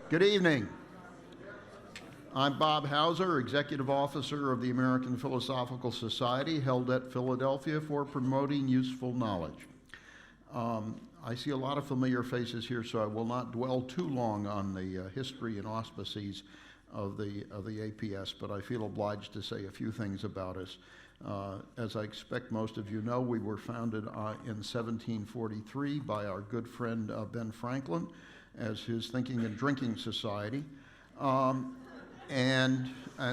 Good evening. I'm Bob Hauser, Executive Officer of the American Philosophical Society, held at Philadelphia for promoting useful knowledge. I see a lot of familiar faces here, so I will not dwell too long on the history and auspices of the APS, but I feel obliged to say a few things about us. As I expect most of you know, we were founded in 1743 by our good friend Ben Franklin as his Thinking and Drinking Society, and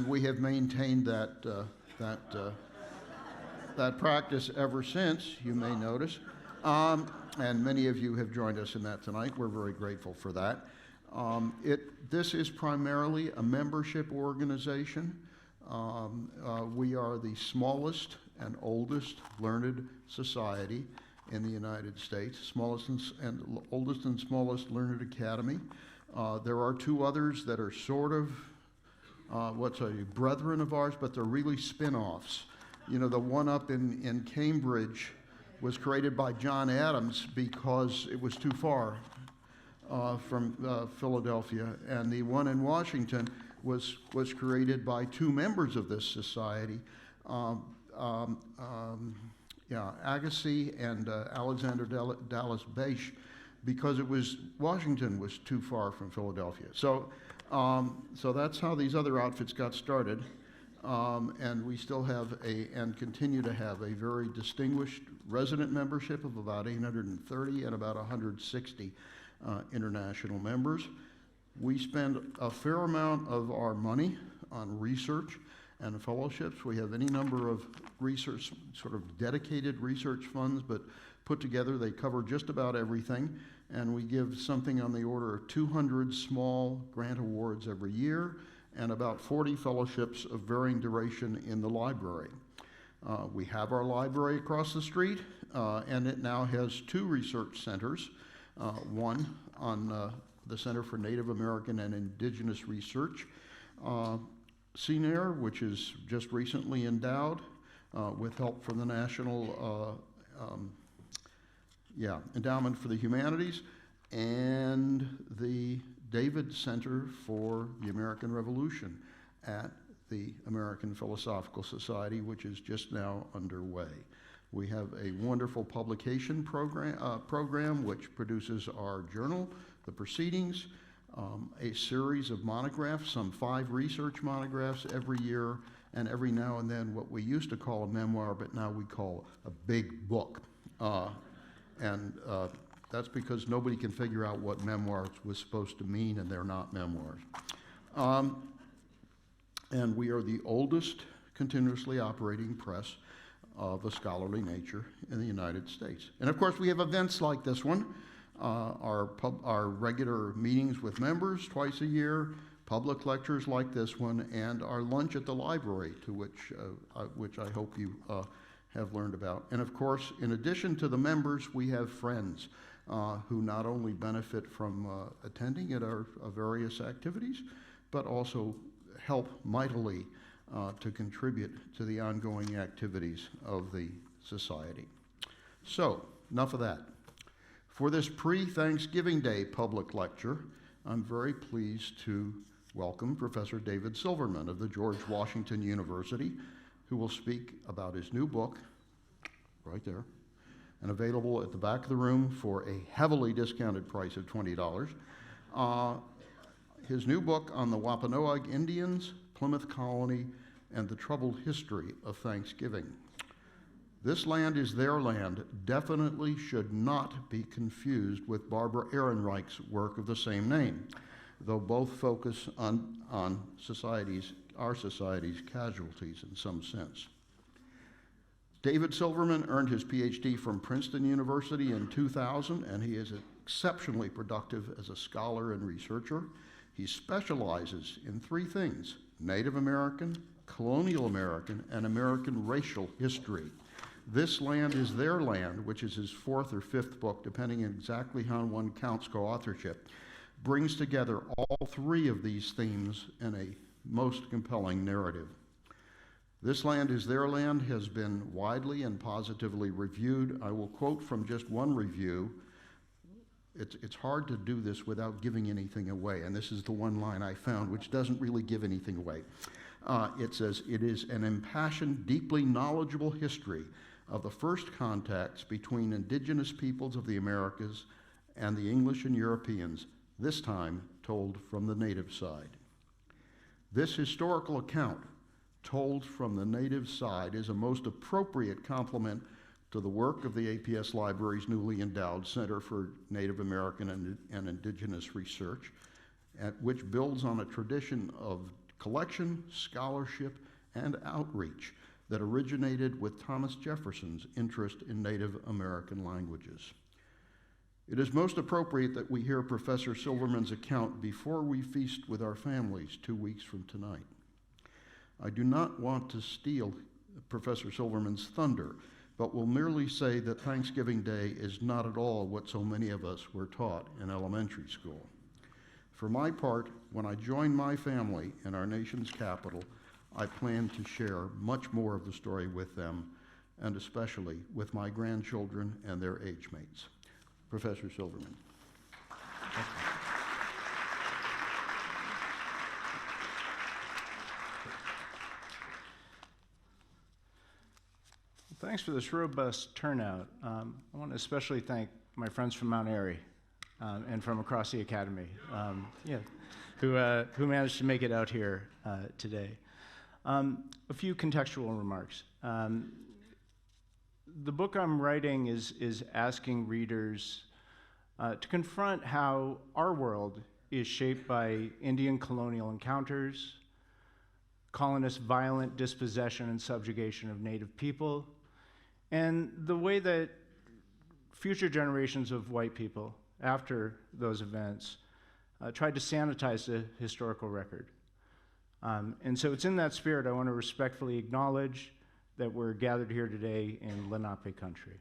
we have maintained that practice ever since, you may notice, and many of you have joined us in that tonight. We're very grateful for that. This is primarily a membership organization. We are the smallest and oldest learned society in the United States, smallest and oldest and smallest learned academy. There are two others that are sort of, brethren of ours, but they're really spin-offs. You know, the one up in Cambridge was created by John Adams because it was too far from Philadelphia, and the one in Washington was created by two members of this society, Agassiz and Alexander Dallas Bache, because Washington was too far from Philadelphia. So that's how these other outfits got started, and we still have and continue to have a very distinguished resident membership of about 830 and about 160 international members. We spend a fair amount of our money on research and fellowships. We have any number of research, sort of dedicated research funds, but put together they cover just about everything. And we give something on the order of 200 small grant awards every year and about 40 fellowships of varying duration in the library. We have our library across the street, and it now has two research centers, one on the Center for Native American and Indigenous Research, CNAIR, which is just recently endowed with help from the National Endowment for the Humanities, and the David Center for the American Revolution at the American Philosophical Society, which is just now underway. We have a wonderful publication program which produces our journal, The Proceedings, a series of monographs, some 5 research monographs every year, and every now and then what we used to call a memoir, but now we call a big book. That's because nobody can figure out what memoirs was supposed to mean, and they're not memoirs. And we are the oldest continuously operating press of a scholarly nature in the United States. And of course, we have events like this one, our regular meetings with members twice a year, public lectures like this one, and our lunch at the library, to which I hope you have learned about. And of course, in addition to the members, we have friends who not only benefit from attending at our various activities, but also help mightily to contribute to the ongoing activities of the society. So, enough of that. For this pre-Thanksgiving Day public lecture, I'm very pleased to welcome Professor David Silverman of the George Washington University, who will speak about his new book, right there, and available at the back of the room for a heavily discounted price of $20. His new book on the Wampanoag Indians, Plymouth Colony, and the troubled history of Thanksgiving. This land is their land definitely should not be confused with Barbara Ehrenreich's work of the same name, though both focus on our society's casualties in some sense. David Silverman earned his PhD from Princeton University in 2000, and he is exceptionally productive as a scholar and researcher. He specializes in 3 things: Native American, colonial American, and American racial history. This Land is Their Land, which is his 4th or 5th book, depending on exactly how one counts co-authorship, brings together all 3 of these themes in a most compelling narrative. This Land is Their Land has been widely and positively reviewed. I will quote from just one review. It's hard to do this without giving anything away, and this is the one line I found which doesn't really give anything away. It says, "It is an impassioned, deeply knowledgeable history of the first contacts between indigenous peoples of the Americas and the English and Europeans, this time told from the native side. This historical account, told from the native side, is a most appropriate complement to the work of the APS Library's newly endowed Center for Native American and Indigenous Research, which builds on a tradition of collection, scholarship, and outreach that originated with Thomas Jefferson's interest in Native American languages. It is most appropriate that we hear Professor Silverman's account before we feast with our families 2 weeks from tonight. I do not want to steal Professor Silverman's thunder, but will merely say that Thanksgiving Day is not at all what so many of us were taught in elementary school. For my part, when I join my family in our nation's capital, I plan to share much more of the story with them, and especially with my grandchildren and their age mates. Professor Silverman. Thanks for this robust turnout. I want to especially thank my friends from Mount Airy and from across the academy, who managed to make it out here today. A few contextual remarks. The book I'm writing is asking readers to confront how our world is shaped by Indian colonial encounters, colonist violent dispossession and subjugation of native people, and the way that future generations of white people after those events tried to sanitize the historical record. And so it's in that spirit I want to respectfully acknowledge that we're gathered here today in Lenape country.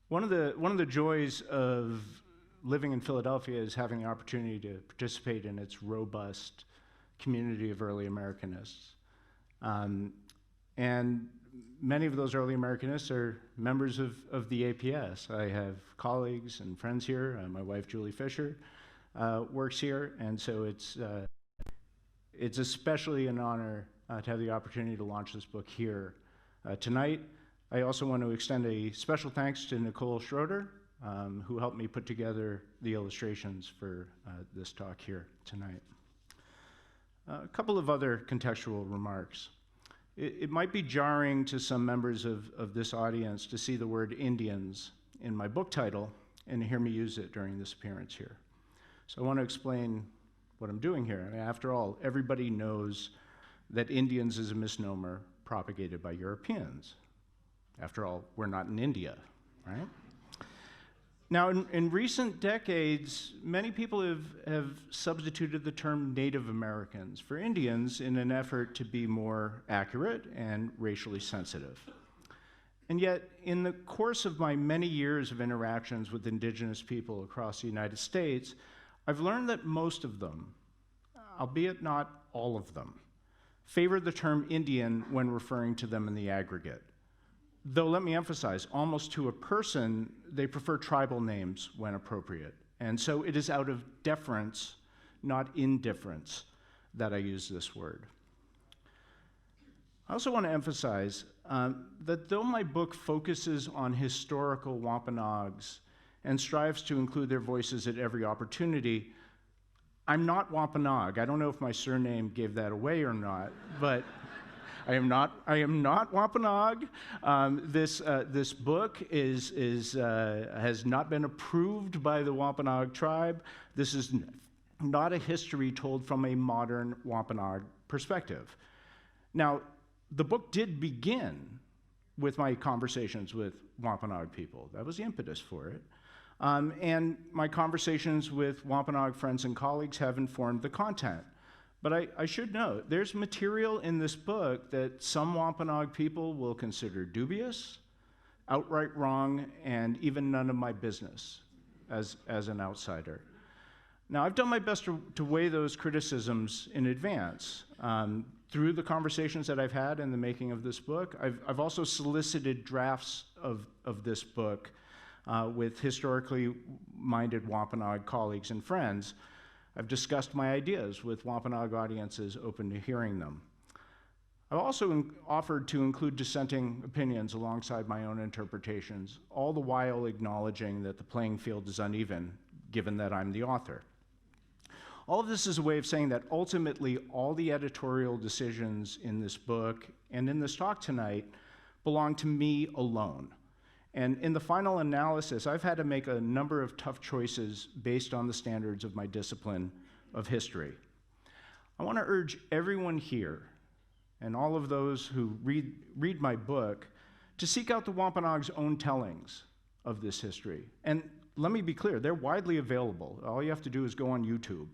One of the joys of living in Philadelphia is having the opportunity to participate in its robust community of early Americanists. And many of those early Americanists are members of the APS. I have colleagues and friends here. My wife, Julie Fisher, works here, and so it's especially an honor to have the opportunity to launch this book here tonight. I also want to extend a special thanks to Nicole Schroeder, who helped me put together the illustrations for this talk here tonight. A couple of other contextual remarks. It might be jarring to some members of this audience to see the word Indians in my book title and to hear me use it during this appearance here. So I want to explain what I'm doing here. I mean, after all, everybody knows that Indians is a misnomer propagated by Europeans. After all, we're not in India, right? Now, in recent decades, many people have substituted the term Native Americans for Indians in an effort to be more accurate and racially sensitive. And yet, in the course of my many years of interactions with indigenous people across the United States, I've learned that most of them, albeit not all of them, favor the term Indian when referring to them in the aggregate. Though let me emphasize, almost to a person, they prefer tribal names when appropriate. And so it is out of deference, not indifference, that I use this word. I also want to emphasize that though my book focuses on historical Wampanoags and strives to include their voices at every opportunity, I'm not Wampanoag. I don't know if my surname gave that away or not, but I am not Wampanoag. This book has not been approved by the Wampanoag tribe. This is not a history told from a modern Wampanoag perspective. Now, the book did begin with my conversations with Wampanoag people. That was the impetus for it. And my conversations with Wampanoag friends and colleagues have informed the content. But I should note, there's material in this book that some Wampanoag people will consider dubious, outright wrong, and even none of my business as an outsider. Now, I've done my best to weigh those criticisms in advance. Through the conversations that I've had in the making of this book, I've also solicited drafts of this book with historically minded Wampanoag colleagues and friends. I've discussed my ideas with Wampanoag audiences open to hearing them. I've also offered to include dissenting opinions alongside my own interpretations, all the while acknowledging that the playing field is uneven, given that I'm the author. All of this is a way of saying that ultimately all the editorial decisions in this book and in this talk tonight belong to me alone. And in the final analysis, I've had to make a number of tough choices based on the standards of my discipline of history. I want to urge everyone here and all of those who read my book to seek out the Wampanoag's own tellings of this history. And let me be clear, they're widely available. All you have to do is go on YouTube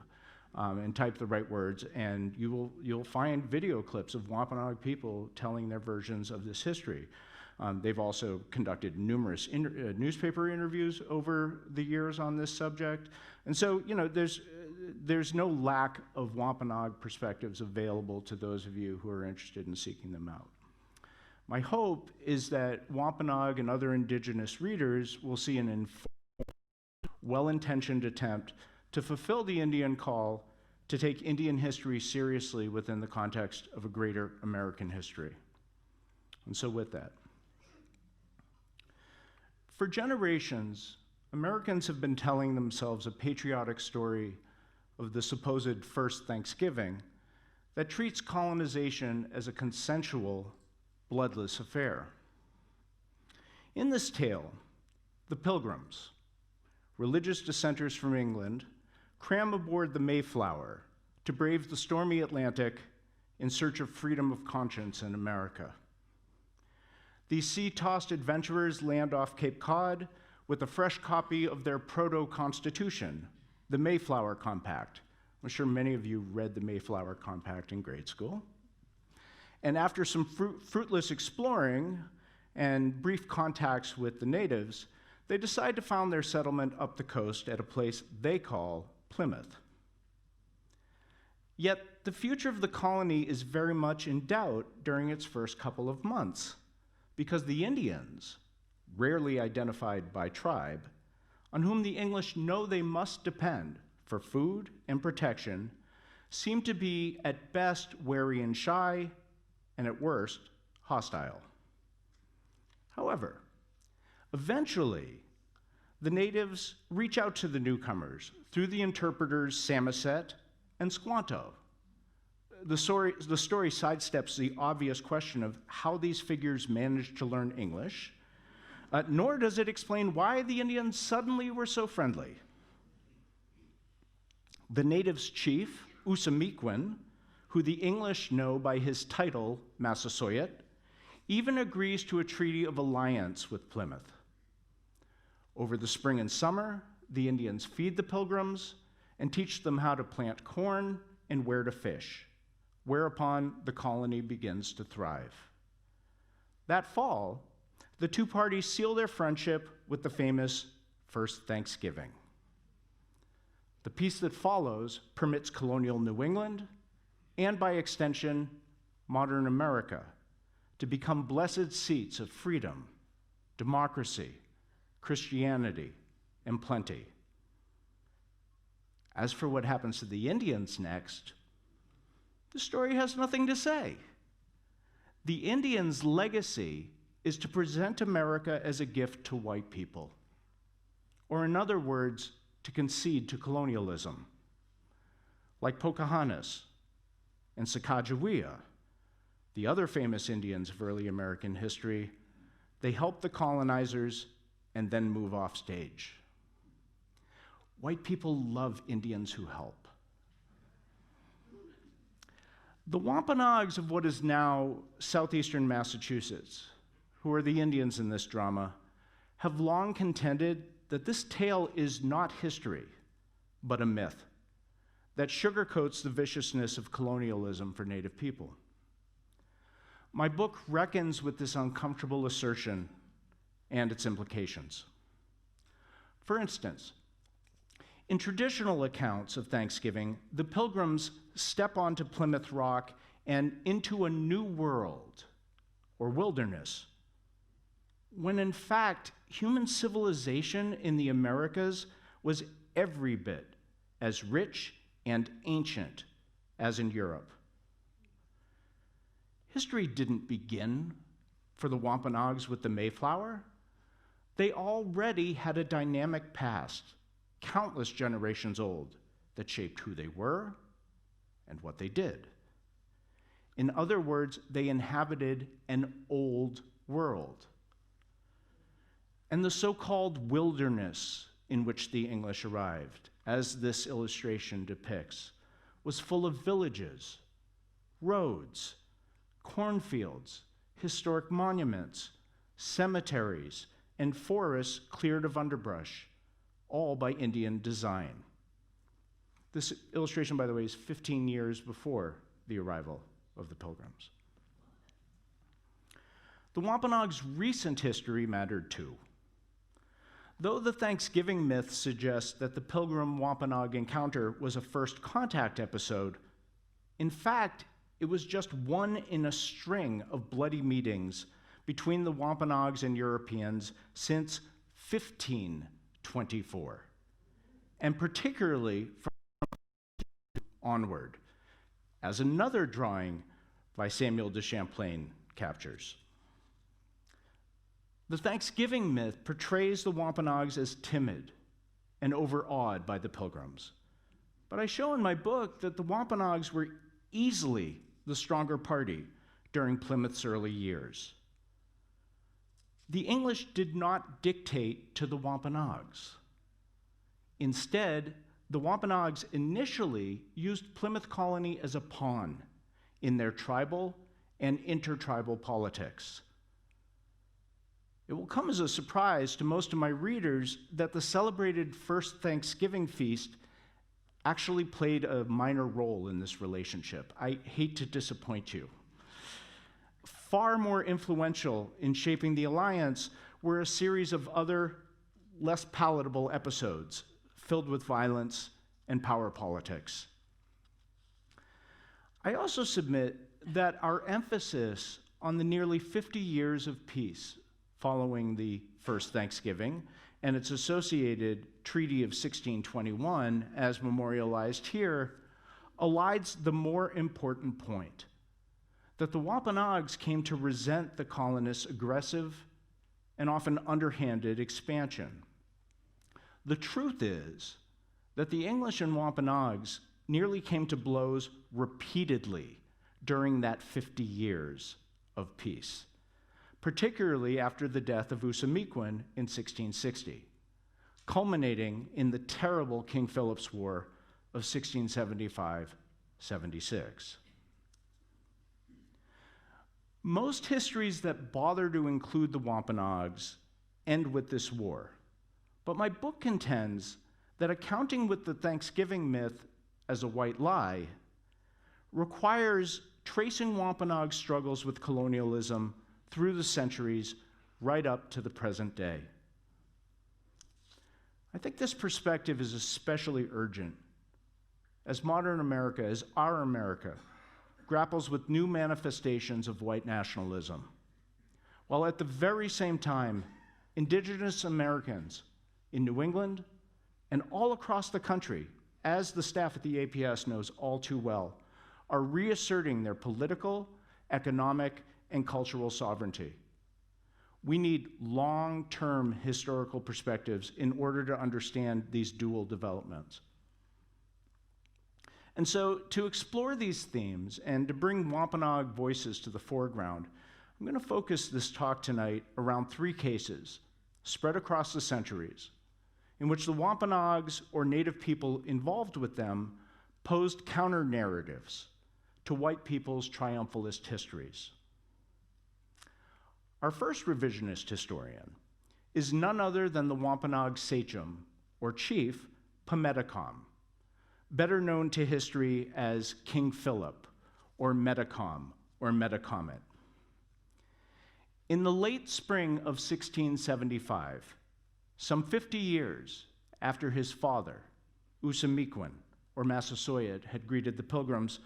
and type the right words, and you'll find video clips of Wampanoag people telling their versions of this history. They've also conducted numerous newspaper interviews over the years on this subject. And so, there's no lack of Wampanoag perspectives available to those of you who are interested in seeking them out. My hope is that Wampanoag and other indigenous readers will see an informed, well-intentioned attempt to fulfill the Indian call to take Indian history seriously within the context of a greater American history. And so with that, for generations, Americans have been telling themselves a patriotic story of the supposed first Thanksgiving that treats colonization as a consensual, bloodless affair. In this tale, the Pilgrims, religious dissenters from England, cram aboard the Mayflower to brave the stormy Atlantic in search of freedom of conscience in America. These sea-tossed adventurers land off Cape Cod with a fresh copy of their proto-constitution, the Mayflower Compact. I'm sure many of you read the Mayflower Compact in grade school. And after some fruitless exploring and brief contacts with the natives, they decide to found their settlement up the coast at a place they call Plymouth. Yet the future of the colony is very much in doubt during its first couple of months, because the Indians, rarely identified by tribe, on whom the English know they must depend for food and protection, seem to be at best wary and shy, and at worst, hostile. However, eventually, the natives reach out to the newcomers through the interpreters Samoset and Squanto. The story sidesteps the obvious question of how these figures managed to learn English, nor does it explain why the Indians suddenly were so friendly. The natives' chief, Usamiquin, who the English know by his title, Massasoit, even agrees to a treaty of alliance with Plymouth. Over the spring and summer, the Indians feed the Pilgrims and teach them how to plant corn and where to fish, whereupon the colony begins to thrive. That fall, the two parties seal their friendship with the famous First Thanksgiving. The peace that follows permits colonial New England, and by extension, modern America, to become blessed seats of freedom, democracy, Christianity, and plenty. As for what happens to the Indians next, the story has nothing to say. The Indians' legacy is to present America as a gift to white people, or in other words, to concede to colonialism. Like Pocahontas and Sacagawea, the other famous Indians of early American history, they help the colonizers and then move off stage. White people love Indians who help. The Wampanoags of what is now southeastern Massachusetts, who are the Indians in this drama, have long contended that this tale is not history, but a myth that sugarcoats the viciousness of colonialism for Native people. My book reckons with this uncomfortable assertion and its implications. For instance, in traditional accounts of Thanksgiving, the Pilgrims step onto Plymouth Rock and into a new world, or wilderness, when in fact, human civilization in the Americas was every bit as rich and ancient as in Europe. History didn't begin for the Wampanoags with the Mayflower. They already had a dynamic past, countless generations old, that shaped who they were and what they did. In other words, they inhabited an old world. And the so-called wilderness in which the English arrived, as this illustration depicts, was full of villages, roads, cornfields, historic monuments, cemeteries, and forests cleared of underbrush, all by Indian design. This illustration, by the way, is 15 years before the arrival of the Pilgrims. The Wampanoags' recent history mattered too. Though the Thanksgiving myth suggests that the Pilgrim-Wampanoag encounter was a first contact episode, in fact, it was just one in a string of bloody meetings between the Wampanoags and Europeans since 1524, and particularly from onward, as another drawing by Samuel de Champlain captures. The Thanksgiving myth portrays the Wampanoags as timid and overawed by the Pilgrims. But I show in my book that the Wampanoags were easily the stronger party during Plymouth's early years. The English did not dictate to the Wampanoags. Instead, the Wampanoags initially used Plymouth Colony as a pawn in their tribal and intertribal politics. It will come as a surprise to most of my readers that the celebrated first Thanksgiving feast actually played a minor role in this relationship. I hate to disappoint you. Far more influential in shaping the alliance were a series of other, less palatable episodes filled with violence and power politics. I also submit that our emphasis on the nearly 50 years of peace following the first Thanksgiving and its associated Treaty of 1621, as memorialized here, elides the more important point, that the Wampanoags came to resent the colonists' aggressive and often underhanded expansion. The truth is that the English and Wampanoags nearly came to blows repeatedly during that 50 years of peace, particularly after the death of Usamequin in 1660, culminating in the terrible King Philip's War of 1675-76. Most histories that bother to include the Wampanoags end with this war, but my book contends that accounting with the Thanksgiving myth as a white lie requires tracing Wampanoag struggles with colonialism through the centuries right up to the present day. I think this perspective is especially urgent as modern America, as our America, grapples with new manifestations of white nationalism, while at the very same time, Indigenous Americans in New England and all across the country, as the staff at the APS knows all too well, are reasserting their political, economic, and cultural sovereignty. We need long-term historical perspectives in order to understand these dual developments. And so, to explore these themes and to bring Wampanoag voices to the foreground, I'm going to focus this talk tonight around three cases spread across the centuries, in which the Wampanoags or native people involved with them posed counter-narratives to white people's triumphalist histories. Our first revisionist historian is none other than the Wampanoag sachem, or chief, Metacom, better known to history as King Philip, or Metacom, or Metacomet. In the late spring of 1675, some 50 years after his father, Usamequin, or Massasoit, had greeted the Pilgrims,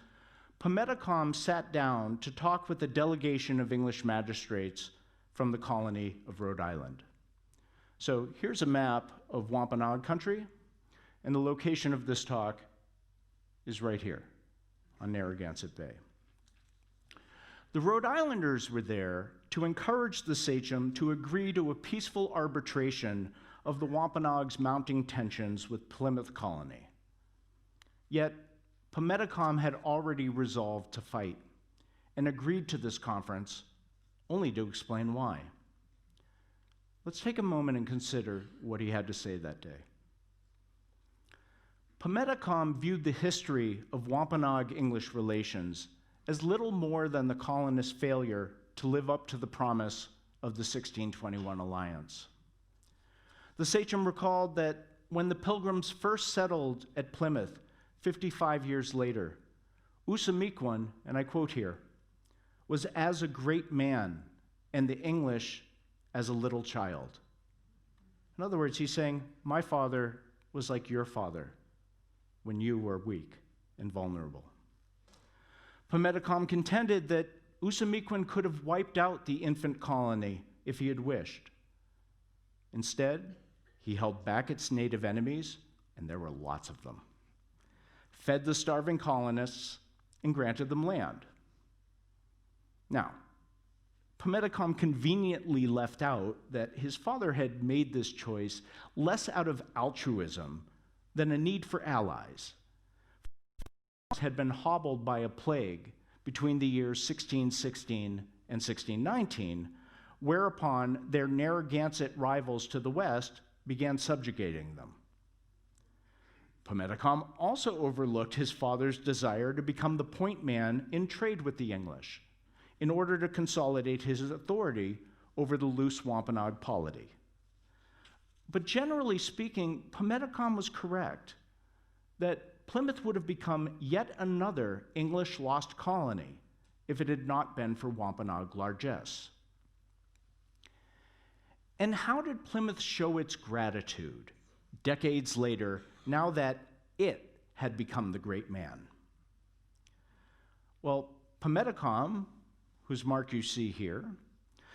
Metacom sat down to talk with a delegation of English magistrates from the colony of Rhode Island. So here's a map of Wampanoag country, and the location of this talk is right here on Narragansett Bay. The Rhode Islanders were there to encourage the sachem to agree to a peaceful arbitration of the Wampanoags' mounting tensions with Plymouth colony. Yet, Metacom had already resolved to fight and agreed to this conference, only to explain why. Let's take a moment and consider what he had to say that day. Metacom viewed the history of Wampanoag-English relations as little more than the colonists' failure to live up to the promise of the 1621 alliance. The sachem recalled that when the Pilgrims first settled at Plymouth 55 years later, Usamequan, and I quote here, was as a great man, and the English as a little child. In other words, he's saying, my father was like your father when you were weak and vulnerable. Metacom contended that Usamequan could have wiped out the infant colony if he had wished. Instead, he held back its native enemies, and there were lots of them, fed the starving colonists, and granted them land. Now, Metacom conveniently left out that his father had made this choice less out of altruism than a need for allies. Had been hobbled by a plague between the years 1616 and 1619, whereupon their Narragansett rivals to the west began subjugating them. Metacom also overlooked his father's desire to become the point man in trade with the English in order to consolidate his authority over the loose Wampanoag polity. But generally speaking, Metacom was correct that Plymouth would have become yet another English lost colony if it had not been for Wampanoag largesse. And how did Plymouth show its gratitude decades later, now that it had become the great man? Well, Metacom, whose mark you see here,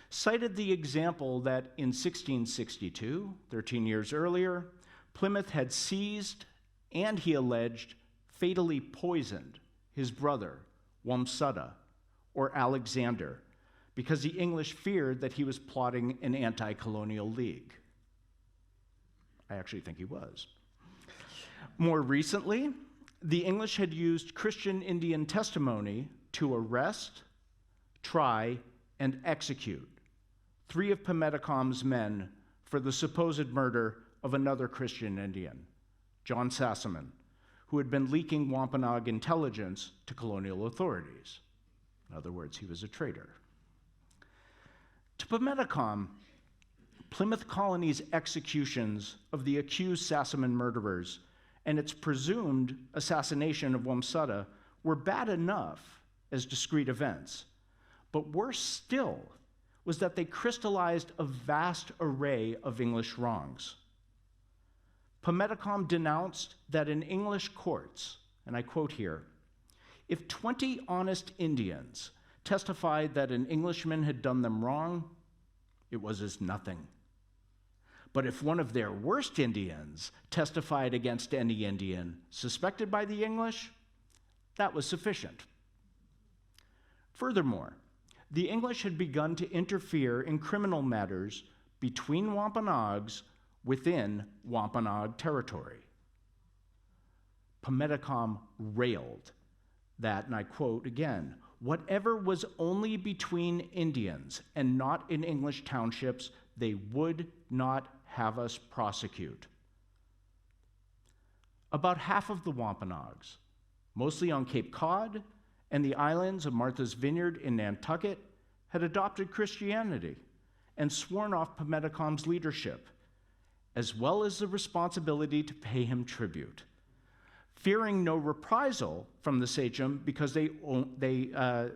cited the example that in 1662, 13 years earlier, Plymouth had seized and, he alleged, fatally poisoned his brother, Wamsutta, or Alexander, because the English feared that he was plotting an anti-colonial league. I actually think he was. More recently, the English had used Christian Indian testimony to arrest, try, and execute 3 of Metacom's men for the supposed murder of another Christian Indian, John Sassaman, who had been leaking Wampanoag intelligence to colonial authorities. In other words, he was a traitor. To Metacom, Plymouth Colony's executions of the accused Sassaman murderers and its presumed assassination of Wamsutta were bad enough as discrete events, but worse still was that they crystallized a vast array of English wrongs. Metacom denounced that in English courts, and I quote here, if 20 honest Indians testified that an Englishman had done them wrong, it was as nothing. But if one of their worst Indians testified against any Indian suspected by the English, that was sufficient. Furthermore, the English had begun to interfere in criminal matters between Wampanoags within Wampanoag territory. Metacom railed that, and I quote again, whatever was only between Indians and not in English townships, they would not have us prosecute. About half of the Wampanoags, mostly on Cape Cod and the islands of Martha's Vineyard in Nantucket, had adopted Christianity and sworn off Metacom's leadership, as well as the responsibility to pay him tribute, fearing no reprisal from the sachem because they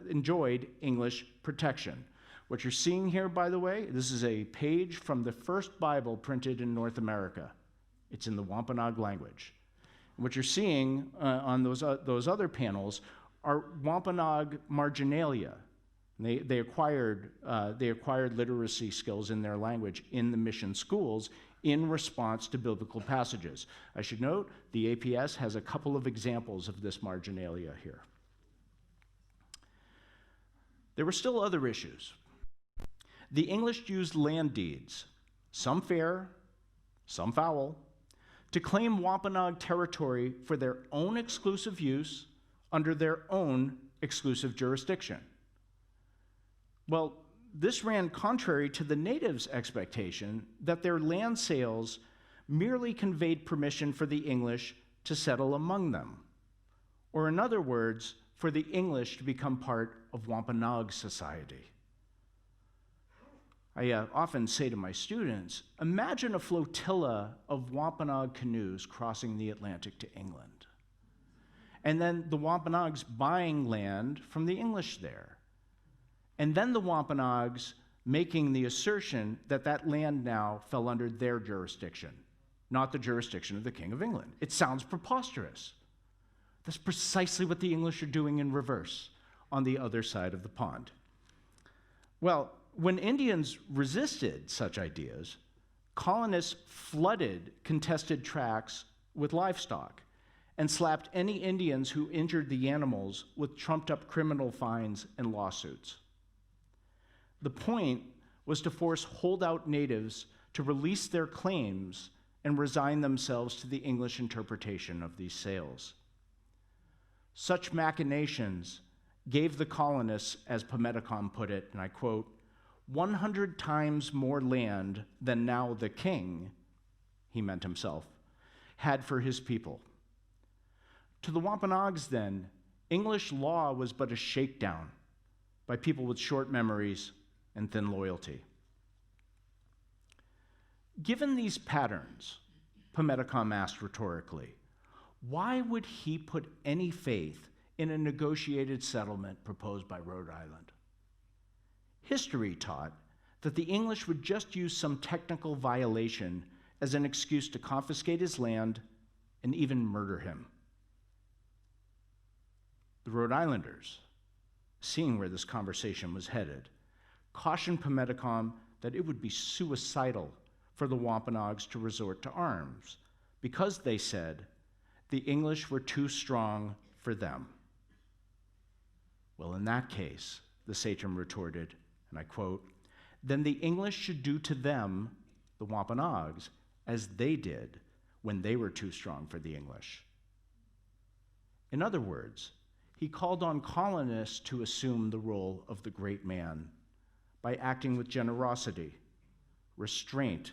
enjoyed English protection. What you're seeing here, by the way, this is a page from the first Bible printed in North America. It's in the Wampanoag language. And what you're seeing on those other panels are Wampanoag marginalia. They acquired literacy skills in their language in the mission schools in response to biblical passages. I should note, the APS has a couple of examples of this marginalia here. There were still other issues. The English used land deeds, some fair, some foul, to claim Wampanoag territory for their own exclusive use under their own exclusive jurisdiction. Well, this ran contrary to the natives' expectation that their land sales merely conveyed permission for the English to settle among them, or in other words, for the English to become part of Wampanoag society. I often say to my students, imagine a flotilla of Wampanoag canoes crossing the Atlantic to England, and then the Wampanoags buying land from the English there. And then the Wampanoags making the assertion that that land now fell under their jurisdiction, not the jurisdiction of the King of England. It sounds preposterous. That's precisely what the English are doing in reverse on the other side of the pond. Well, when Indians resisted such ideas, colonists flooded contested tracts with livestock and slapped any Indians who injured the animals with trumped-up criminal fines and lawsuits. The point was to force holdout natives to release their claims and resign themselves to the English interpretation of these sales. Such machinations gave the colonists, as Metacom put it, and I quote, 100 times more land than now the king, he meant himself, had for his people. To the Wampanoags, then, English law was but a shakedown by people with short memories and thin loyalty. Given these patterns, Metacom asked rhetorically, why would he put any faith in a negotiated settlement proposed by Rhode Island? History taught that the English would just use some technical violation as an excuse to confiscate his land and even murder him. The Rhode Islanders, seeing where this conversation was headed, cautioned Metacom that it would be suicidal for the Wampanoags to resort to arms because, they said, the English were too strong for them. Well, in that case, the sachem retorted, and I quote, then the English should do to them, the Wampanoags, as they did when they were too strong for the English. In other words, he called on colonists to assume the role of the great man by acting with generosity, restraint,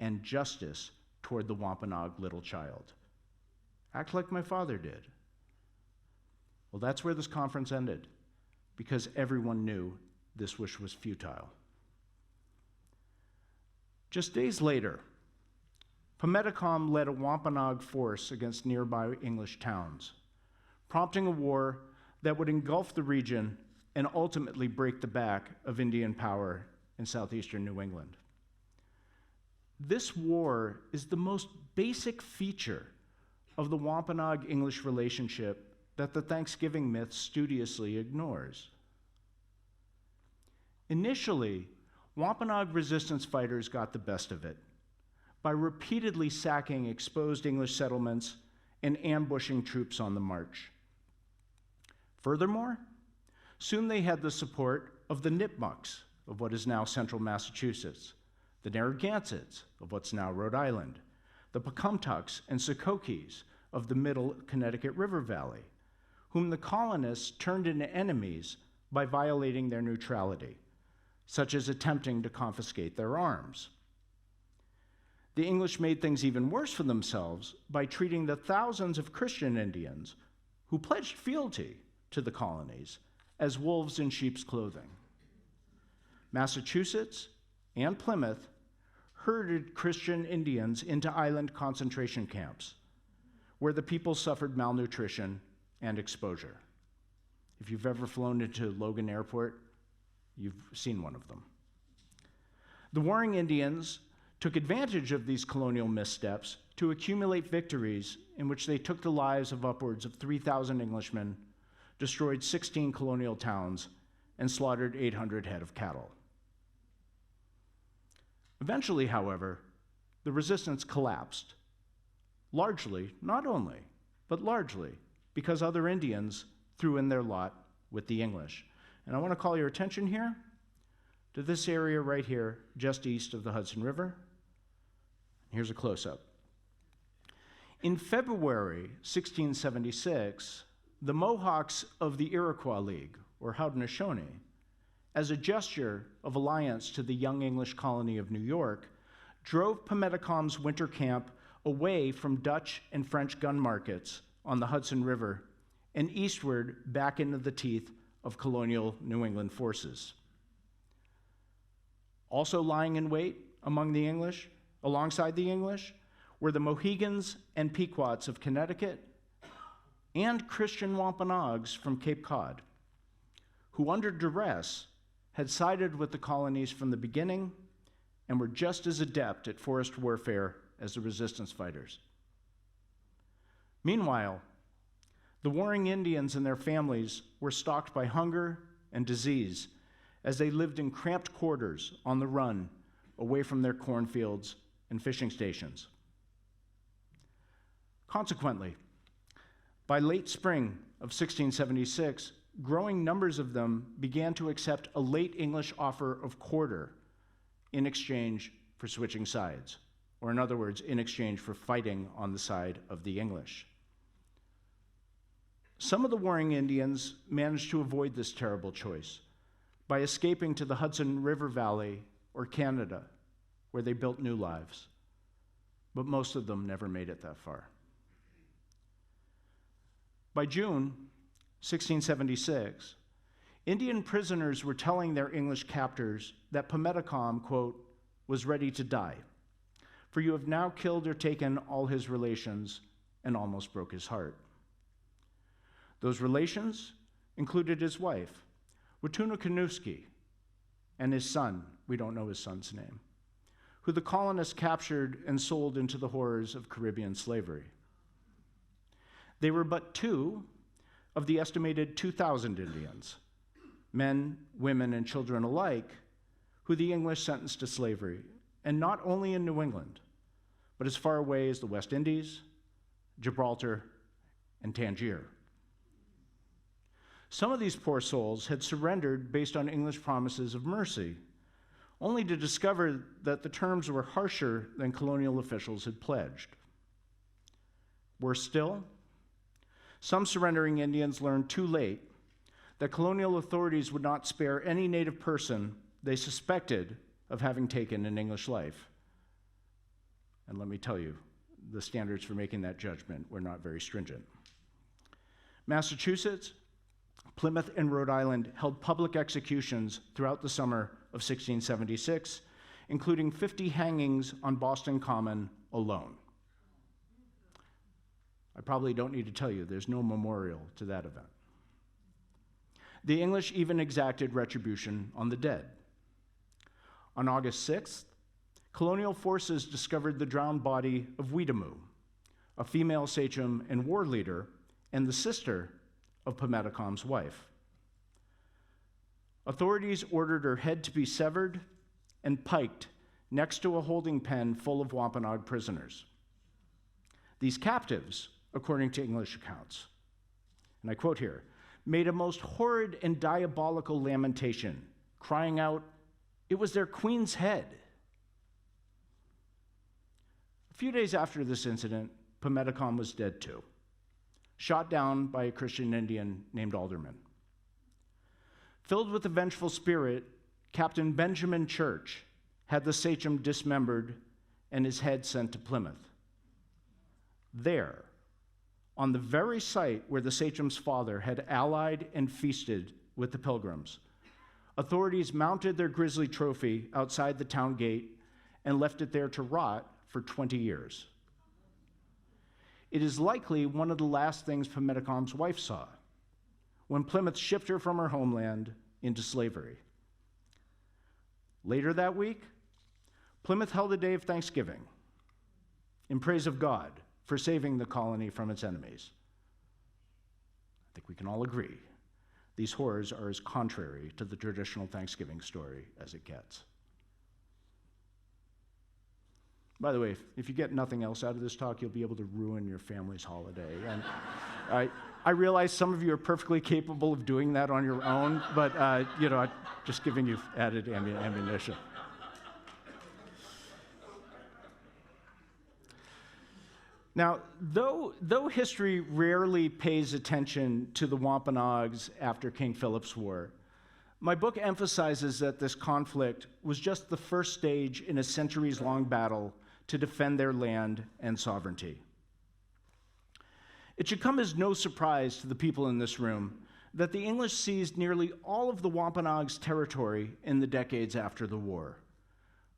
and justice toward the Wampanoag little child. Act like my father did. Well, that's where this conference ended, because everyone knew this wish was futile. Just days later, Metacom led a Wampanoag force against nearby English towns, prompting a war that would engulf the region and ultimately break the back of Indian power in southeastern New England. This war is the most basic feature of the Wampanoag-English relationship that the Thanksgiving myth studiously ignores. Initially, Wampanoag resistance fighters got the best of it by repeatedly sacking exposed English settlements and ambushing troops on the march. Furthermore, soon they had the support of the Nipmucks of what is now central Massachusetts, the Narragansetts of what's now Rhode Island, the Pecumtucks and Secokis of the middle Connecticut River Valley, whom the colonists turned into enemies by violating their neutrality, such as attempting to confiscate their arms. The English made things even worse for themselves by treating the thousands of Christian Indians who pledged fealty to the colonies as wolves in sheep's clothing. Massachusetts and Plymouth herded Christian Indians into island concentration camps, where the people suffered malnutrition and exposure. If you've ever flown into Logan Airport, you've seen one of them. The warring Indians took advantage of these colonial missteps to accumulate victories in which they took the lives of upwards of 3,000 Englishmen, destroyed 16 colonial towns, and slaughtered 800 head of cattle. Eventually, however, the resistance collapsed, largely, not only, but largely, because other Indians threw in their lot with the English. And I want to call your attention here to this area right here, just east of the Hudson River. Here's a close-up. In February 1676, the Mohawks of the Iroquois League, or Haudenosaunee, as a gesture of alliance to the young English colony of New York, drove Metacom's winter camp away from Dutch and French gun markets on the Hudson River and eastward back into the teeth of colonial New England forces. Also lying in wait alongside the English, were the Mohegans and Pequots of Connecticut and Christian Wampanoags from Cape Cod, who under duress had sided with the colonies from the beginning and were just as adept at forest warfare as the resistance fighters. Meanwhile, the warring Indians and their families were stalked by hunger and disease as they lived in cramped quarters on the run away from their cornfields and fishing stations. Consequently, by late spring of 1676, growing numbers of them began to accept a late English offer of quarter in exchange for switching sides, or in other words, in exchange for fighting on the side of the English. Some of the warring Indians managed to avoid this terrible choice by escaping to the Hudson River Valley or Canada, where they built new lives, but most of them never made it that far. By June 1676, Indian prisoners were telling their English captors that Metacom, quote, was ready to die, for you have now killed or taken all his relations and almost broke his heart. Those relations included his wife, Watunakanewski, and his son, we don't know his son's name, who the colonists captured and sold into the horrors of Caribbean slavery. They were but two of the estimated 2,000 Indians, men, women, and children alike, who the English sentenced to slavery, and not only in New England, but as far away as the West Indies, Gibraltar, and Tangier. Some of these poor souls had surrendered based on English promises of mercy, only to discover that the terms were harsher than colonial officials had pledged. Worse still, some surrendering Indians learned too late that colonial authorities would not spare any native person they suspected of having taken an English life. And let me tell you, the standards for making that judgment were not very stringent. Massachusetts, Plymouth, and Rhode Island held public executions throughout the summer of 1676, including 50 hangings on Boston Common alone. I probably don't need to tell you, there's no memorial to that event. The English even exacted retribution on the dead. On August 6th, colonial forces discovered the drowned body of Weetamoo, a female sachem and war leader, and the sister of Metacom's wife. Authorities ordered her head to be severed and piked next to a holding pen full of Wampanoag prisoners. These captives, according to English accounts, and I quote here, made a most horrid and diabolical lamentation, crying out, "It was their queen's head." A few days after this incident, Metacom was dead too, shot down by a Christian Indian named Alderman. Filled with a vengeful spirit, Captain Benjamin Church had the sachem dismembered and his head sent to Plymouth. There, on the very site where the sachem's father had allied and feasted with the Pilgrims, authorities mounted their grisly trophy outside the town gate and left it there to rot for 20 years. It is likely one of the last things Metacom's wife saw when Plymouth shipped her from her homeland into slavery. Later that week, Plymouth held a day of thanksgiving in praise of God for saving the colony from its enemies. I think we can all agree These horrors are as contrary to the traditional Thanksgiving story as it gets. By the way, if you get nothing else out of this talk, you'll be able to ruin your family's holiday. And I realize some of you are perfectly capable of doing that on your own, but I'm just giving you added ammunition. Now, though history rarely pays attention to the Wampanoags after King Philip's War, my book emphasizes that this conflict was just the first stage in a centuries-long battle to defend their land and sovereignty. It should come as no surprise to the people in this room that the English seized nearly all of the Wampanoags' territory in the decades after the war,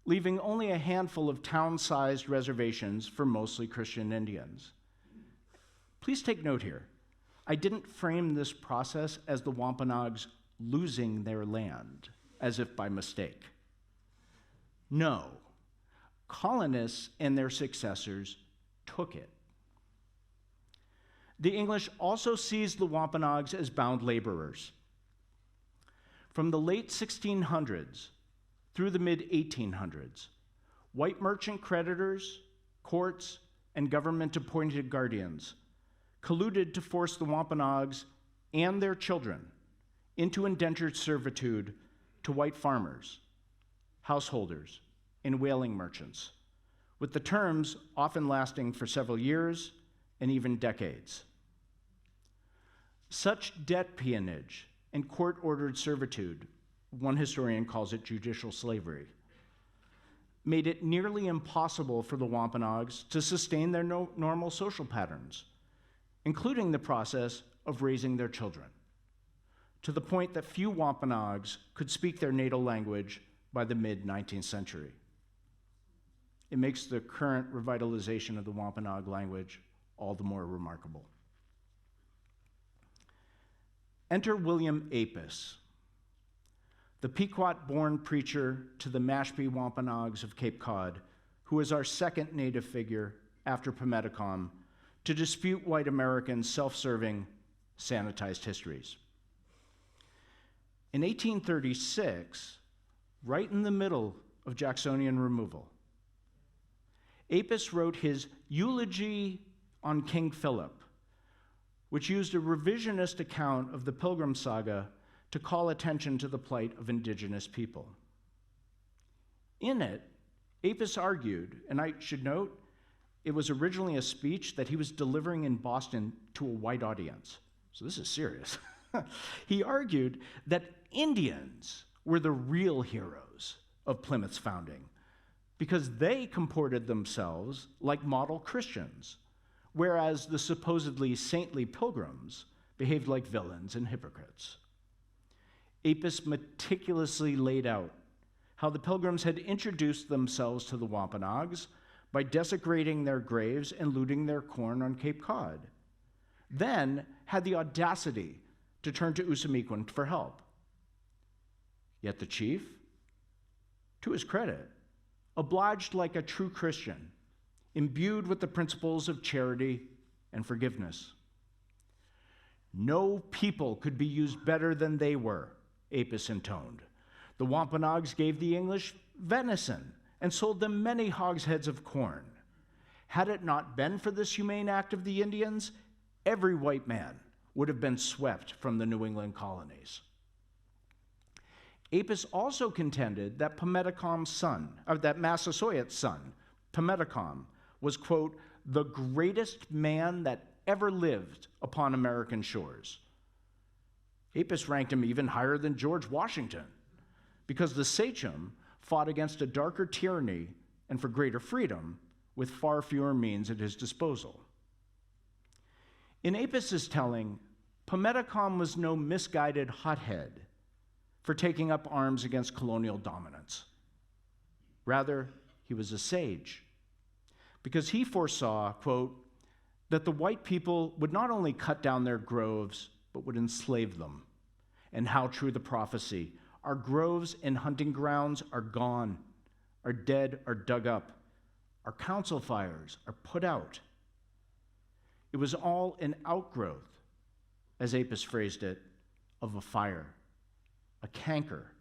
leaving only a handful of town-sized reservations for mostly Christian Indians. Please take note here. I didn't frame this process as the Wampanoags losing their land, as if by mistake. No, colonists and their successors took it. The English also seized the Wampanoags as bound laborers. From the late 1600s through the mid-1800s, white merchant creditors, courts, and government-appointed guardians colluded to force the Wampanoags and their children into indentured servitude to white farmers, householders, and whaling merchants, with the terms often lasting for several years and even decades. Such debt peonage and court-ordered servitude, one historian calls it judicial slavery, made it nearly impossible for the Wampanoags to sustain their normal social patterns, including the process of raising their children, to the point that few Wampanoags could speak their natal language by the mid-19th century. It makes the current revitalization of the Wampanoag language all the more remarkable. Enter William Apes, the Pequot-born preacher to the Mashpee Wampanoags of Cape Cod, who is our second native figure after Metacom to dispute white Americans' self-serving, sanitized histories. In 1836, right in the middle of Jacksonian removal, Apes wrote his Eulogy on King Philip, which used a revisionist account of the Pilgrim Saga to call attention to the plight of indigenous people. In it, Apes argued, and I should note, it was originally a speech that he was delivering in Boston to a white audience. So this is serious. He argued that Indians were the real heroes of Plymouth's founding because they comported themselves like model Christians, whereas the supposedly saintly pilgrims behaved like villains and hypocrites. Apes meticulously laid out how the pilgrims had introduced themselves to the Wampanoags by desecrating their graves and looting their corn on Cape Cod, then had the audacity to turn to Usamequin for help. Yet the chief, to his credit, obliged like a true Christian, imbued with the principles of charity and forgiveness. No people could be used better than they were, Apes intoned. The Wampanoags gave the English venison and sold them many hogsheads of corn. Had it not been for this humane act of the Indians, every white man would have been swept from the New England colonies. Apes also contended that that Massasoit's son, Metacom, was, quote, the greatest man that ever lived upon American shores. Apes ranked him even higher than George Washington, because the sachem fought against a darker tyranny and for greater freedom with far fewer means at his disposal. In Apes's telling, Metacom was no misguided hothead for taking up arms against colonial dominance. Rather, he was a sage, because he foresaw, quote, that the white people would not only cut down their groves, but would enslave them. And how true the prophecy. Our groves and hunting grounds are gone. Our dead are dug up. Our council fires are put out. It was all an outgrowth, as Apes phrased it, of a fire, a canker,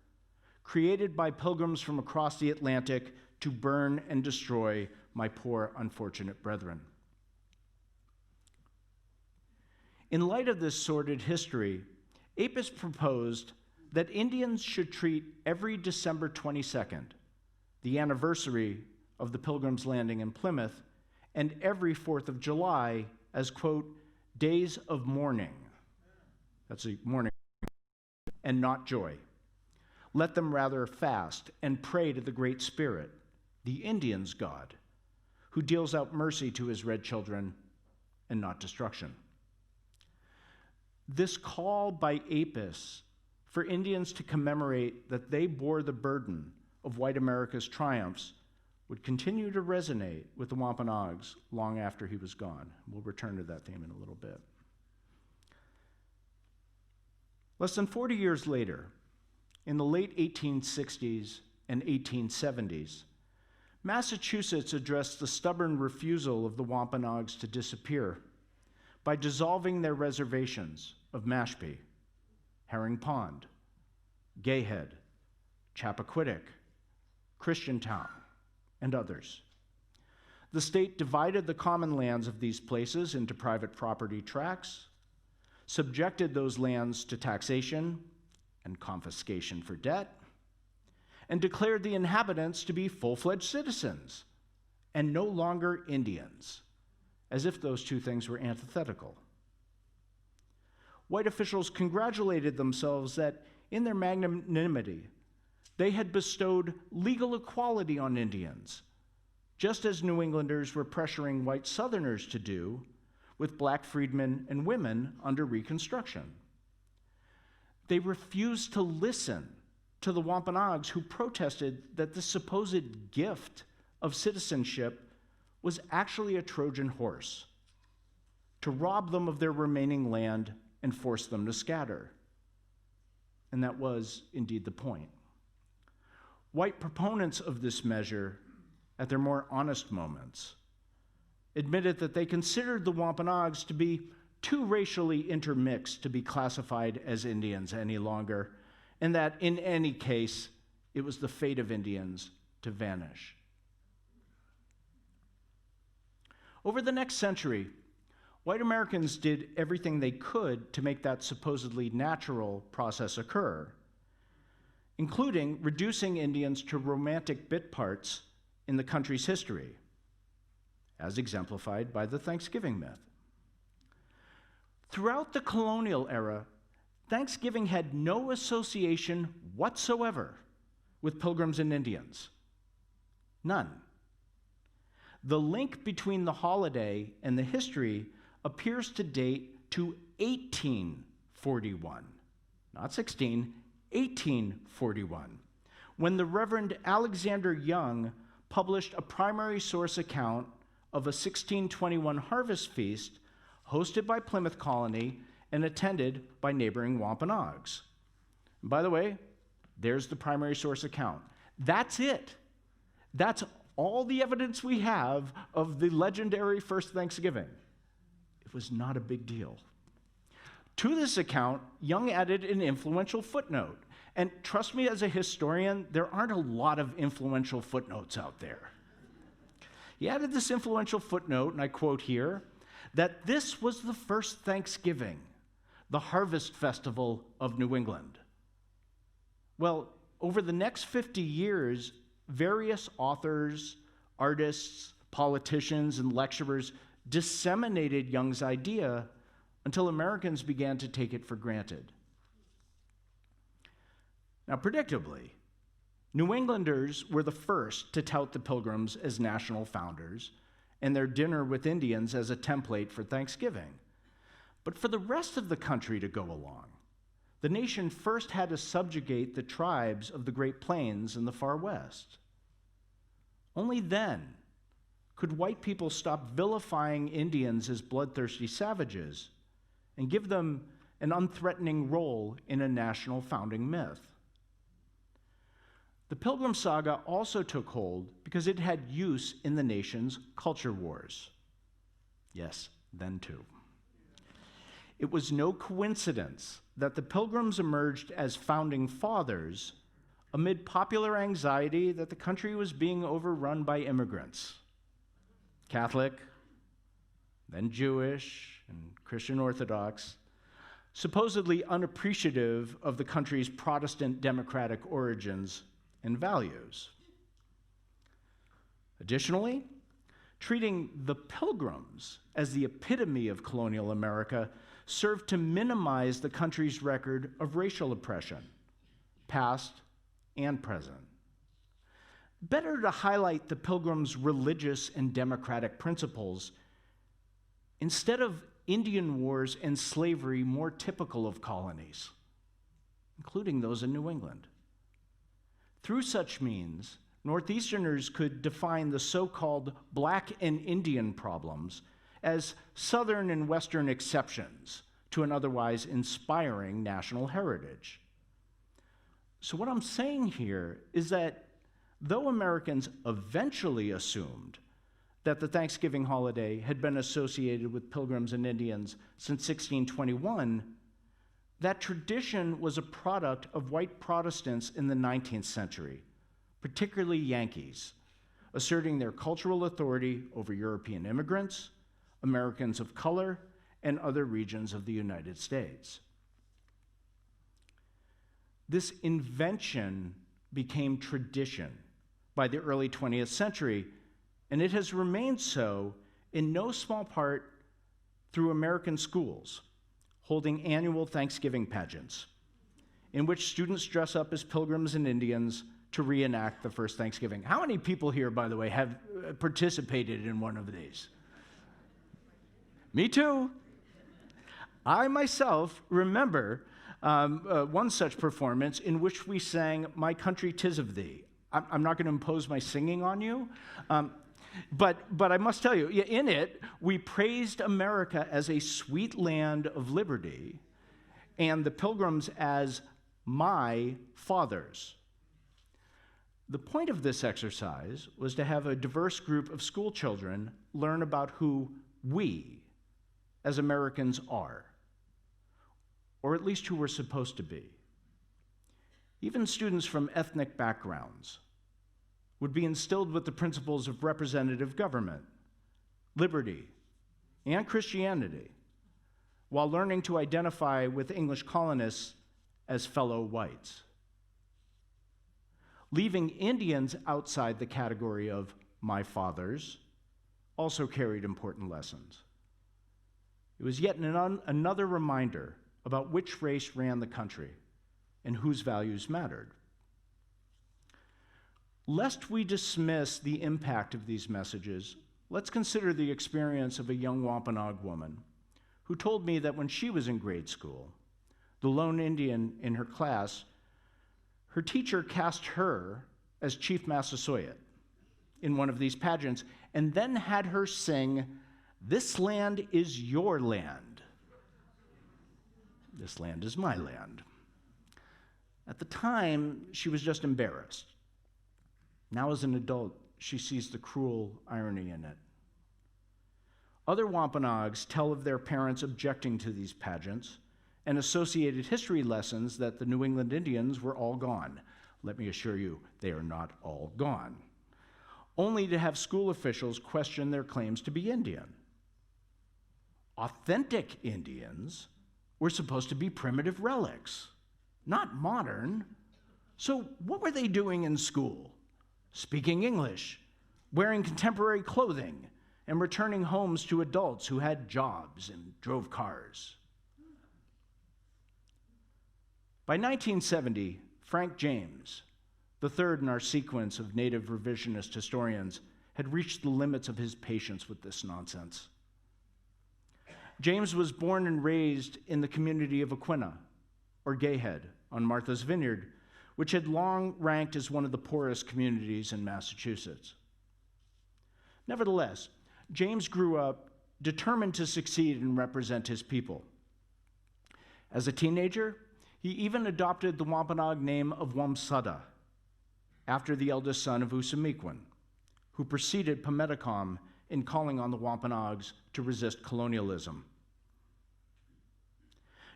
created by pilgrims from across the Atlantic to burn and destroy my poor, unfortunate brethren. In light of this sordid history, Apes proposed that Indians should treat every December 22nd, the anniversary of the Pilgrims' landing in Plymouth, and every 4th of July as, quote, days of mourning. That's a mourning, and not joy. Let them rather fast and pray to the Great Spirit, the Indians' God, who deals out mercy to his red children and not destruction. This call by Apes for Indians to commemorate that they bore the burden of white America's triumphs would continue to resonate with the Wampanoags long after he was gone. We'll return to that theme in a little bit. Less than 40 years later, in the late 1860s and 1870s, Massachusetts addressed the stubborn refusal of the Wampanoags to disappear by dissolving their reservations of Mashpee, Herring Pond, Gayhead, Chappaquiddick, Christiantown, and others. The state divided the common lands of these places into private property tracts, subjected those lands to taxation and confiscation for debt, and declared the inhabitants to be full-fledged citizens and no longer Indians, as if those two things were antithetical. White officials congratulated themselves that in their magnanimity, they had bestowed legal equality on Indians, just as New Englanders were pressuring white Southerners to do with black freedmen and women under Reconstruction. They refused to listen to the Wampanoags, who protested that the supposed gift of citizenship was actually a Trojan horse to rob them of their remaining land and force them to scatter. And that was indeed the point. White proponents of this measure, at their more honest moments, admitted that they considered the Wampanoags to be too racially intermixed to be classified as Indians any longer, and that in any case, it was the fate of Indians to vanish. Over the next century, white Americans did everything they could to make that supposedly natural process occur, including reducing Indians to romantic bit parts in the country's history, as exemplified by the Thanksgiving myth. Throughout the colonial era, Thanksgiving had no association whatsoever with Pilgrims and Indians. None. The link between the holiday and the history appears to date to 1841, not 16, 1841, when the Reverend Alexander Young published a primary source account of a 1621 harvest feast hosted by Plymouth Colony and attended by neighboring Wampanoags. And by the way, there's the primary source account. That's it. That's all the evidence we have of the legendary first Thanksgiving. It was not a big deal. To this account, Young added an influential footnote. And trust me, as a historian, there aren't a lot of influential footnotes out there. He added this influential footnote, and I quote here, that this was the first Thanksgiving, the harvest festival of New England. Well, over the next 50 years, various authors, artists, politicians, and lecturers disseminated Young's idea until Americans began to take it for granted. Now, predictably, New Englanders were the first to tout the Pilgrims as national founders and their dinner with Indians as a template for Thanksgiving. But for the rest of the country to go along, the nation first had to subjugate the tribes of the Great Plains in the far west. Only then could white people stop vilifying Indians as bloodthirsty savages and give them an unthreatening role in a national founding myth. The Pilgrim Saga also took hold because it had use in the nation's culture wars. Yes, then too. It was no coincidence that the Pilgrims emerged as founding fathers amid popular anxiety that the country was being overrun by immigrants, Catholic, then Jewish and Christian Orthodox, supposedly unappreciative of the country's Protestant democratic origins and values. Additionally, treating the Pilgrims as the epitome of colonial America served to minimize the country's record of racial oppression, past and present. Better to highlight the Pilgrims' religious and democratic principles instead of Indian wars and slavery more typical of colonies, including those in New England. Through such means, Northeasterners could define the so-called Black and Indian problems as Southern and Western exceptions to an otherwise inspiring national heritage. So what I'm saying here is that though Americans eventually assumed that the Thanksgiving holiday had been associated with Pilgrims and Indians since 1621, that tradition was a product of white Protestants in the 19th century, particularly Yankees, asserting their cultural authority over European immigrants, Americans of color, and other regions of the United States. This invention became tradition by the early 20th century, and it has remained so in no small part through American schools, holding annual Thanksgiving pageants, in which students dress up as Pilgrims and Indians to reenact the first Thanksgiving. How many people here, by the way, have participated in one of these? Me too. I myself remember one such performance in which we sang "My Country 'Tis of Thee." I'm not going to impose my singing on you, but I must tell you, in it, we praised America as a sweet land of liberty and the Pilgrims as my fathers. The point of this exercise was to have a diverse group of school children learn about who we, as Americans, are, or at least who we're supposed to be. Even students from ethnic backgrounds would be instilled with the principles of representative government, liberty, and Christianity, while learning to identify with English colonists as fellow whites. Leaving Indians outside the category of my fathers also carried important lessons. It was yet another reminder about which race ran the country and whose values mattered. Lest we dismiss the impact of these messages, let's consider the experience of a young Wampanoag woman who told me that when she was in grade school, the lone Indian in her class, her teacher cast her as Chief Massasoit in one of these pageants and then had her sing, "This land is your land. This land is my land." At the time, she was just embarrassed. Now, as an adult, she sees the cruel irony in it. Other Wampanoags tell of their parents objecting to these pageants and associated history lessons that the New England Indians were all gone. Let me assure you, they are not all gone. Only to have school officials question their claims to be Indian. Authentic Indians were supposed to be primitive relics, not modern. So what were they doing in school? Speaking English, wearing contemporary clothing, and returning homes to adults who had jobs and drove cars. By 1970, Frank James, the third in our sequence of native revisionist historians, had reached the limits of his patience with this nonsense. James was born and raised in the community of Aquina, or Gayhead, on Martha's Vineyard, which had long ranked as one of the poorest communities in Massachusetts. Nevertheless, James grew up determined to succeed and represent his people. As a teenager, he even adopted the Wampanoag name of Wamsutta, after the eldest son of Usamiquan, who preceded Metacom in calling on the Wampanoags to resist colonialism.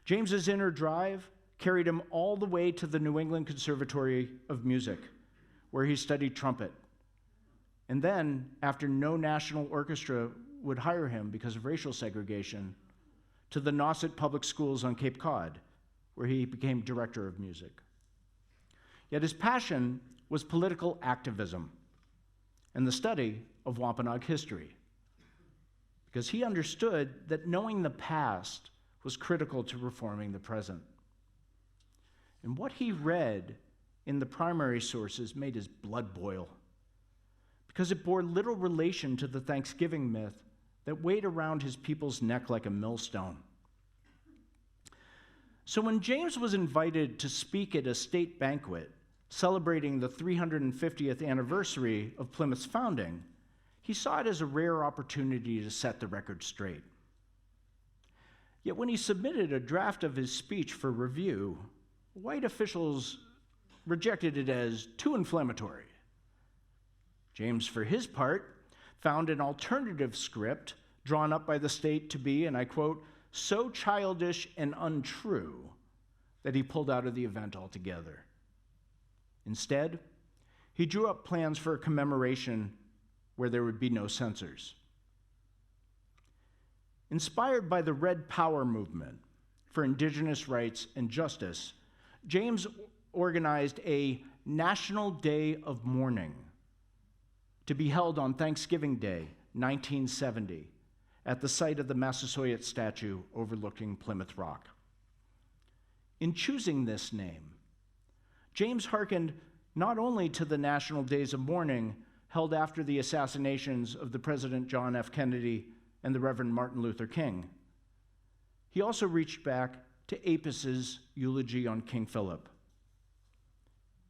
James's inner drive carried him all the way to the New England Conservatory of Music, where he studied trumpet. And then, after no national orchestra would hire him because of racial segregation, to the Nauset Public Schools on Cape Cod, where he became director of music. Yet his passion was political activism and the study of Wampanoag history, because he understood that knowing the past was critical to reforming the present. And what he read in the primary sources made his blood boil, because it bore little relation to the Thanksgiving myth that weighed around his people's neck like a millstone. So when James was invited to speak at a state banquet celebrating the 350th anniversary of Plymouth's founding, he saw it as a rare opportunity to set the record straight. Yet when he submitted a draft of his speech for review, white officials rejected it as too inflammatory. James, for his part, found an alternative script drawn up by the state to be, and I quote, so childish and untrue that he pulled out of the event altogether. Instead, he drew up plans for a commemoration where there would be no censors. Inspired by the Red Power movement for indigenous rights and justice, James organized a National Day of Mourning to be held on Thanksgiving Day, 1970, at the site of the Massasoit statue overlooking Plymouth Rock. In choosing this name, James hearkened not only to the National Days of Mourning held after the assassinations of the President John F. Kennedy and the Reverend Martin Luther King, he also reached back to Apes's eulogy on King Philip.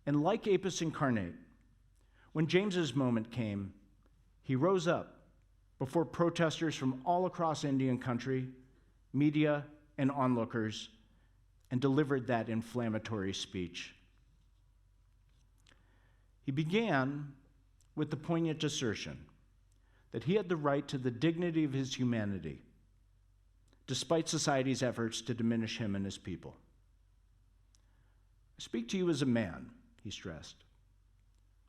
And like Apes incarnate, when James's moment came, he rose up before protesters from all across Indian country, media, and onlookers, and delivered that inflammatory speech. He began with the poignant assertion that he had the right to the dignity of his humanity, despite society's efforts to diminish him and his people. I speak to you as a man, he stressed,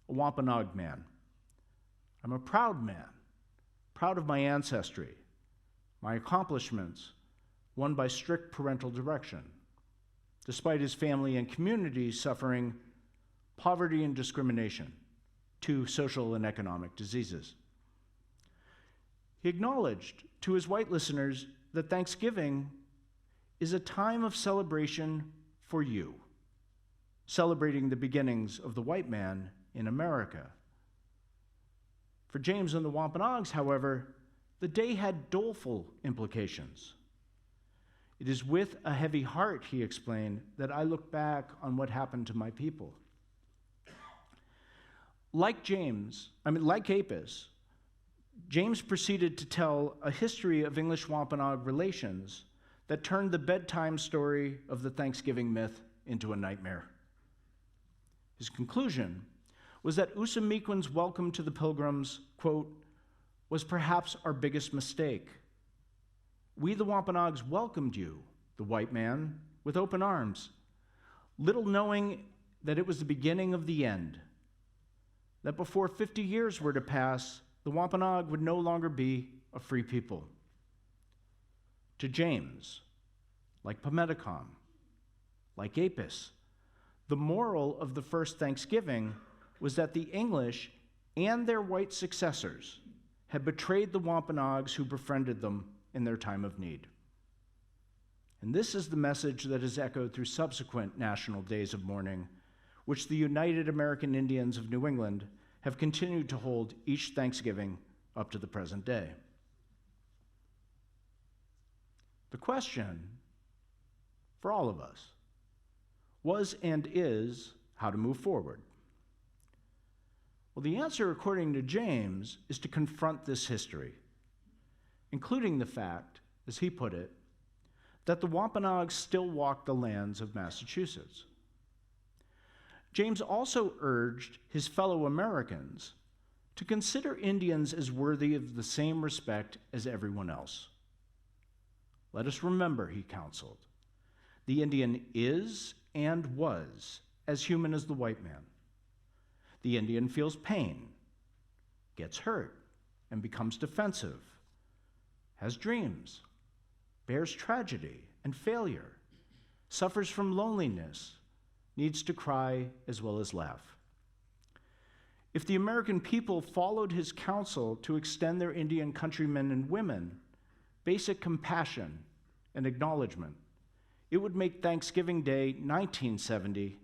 a Wampanoag man. I'm a proud man, proud of my ancestry, my accomplishments won by strict parental direction, despite his family and community suffering poverty and discrimination, two social and economic diseases. He acknowledged to his white listeners that Thanksgiving is a time of celebration for you, celebrating the beginnings of the white man in America. For James and the Wampanoags, however, the day had doleful implications. It is with a heavy heart, he explained, that I look back on what happened to my people. Like Apes, James proceeded to tell a history of English-Wampanoag relations that turned the bedtime story of the Thanksgiving myth into a nightmare. His conclusion was that Usamequin's welcome to the Pilgrims, quote, was perhaps our biggest mistake. We, the Wampanoags, welcomed you, the white man, with open arms, little knowing that it was the beginning of the end, that before 50 years were to pass, the Wampanoag would no longer be a free people. To James, like Metacom, like Apes, the moral of the first Thanksgiving was that the English and their white successors had betrayed the Wampanoags who befriended them in their time of need. And this is the message that is echoed through subsequent national days of mourning, which the United American Indians of New England have continued to hold each Thanksgiving up to the present day. The question for all of us was and is how to move forward. Well, the answer, according to James, is to confront this history, including the fact, as he put it, that the Wampanoags still walk the lands of Massachusetts. James also urged his fellow Americans to consider Indians as worthy of the same respect as everyone else. Let us remember, he counseled, The Indian is and was as human as the white man. The Indian feels pain, gets hurt, and becomes defensive, has dreams, bears tragedy and failure, suffers from loneliness, needs to cry as well as laugh. If the American people followed his counsel to extend their Indian countrymen and women basic compassion and acknowledgement, it would make Thanksgiving Day 1970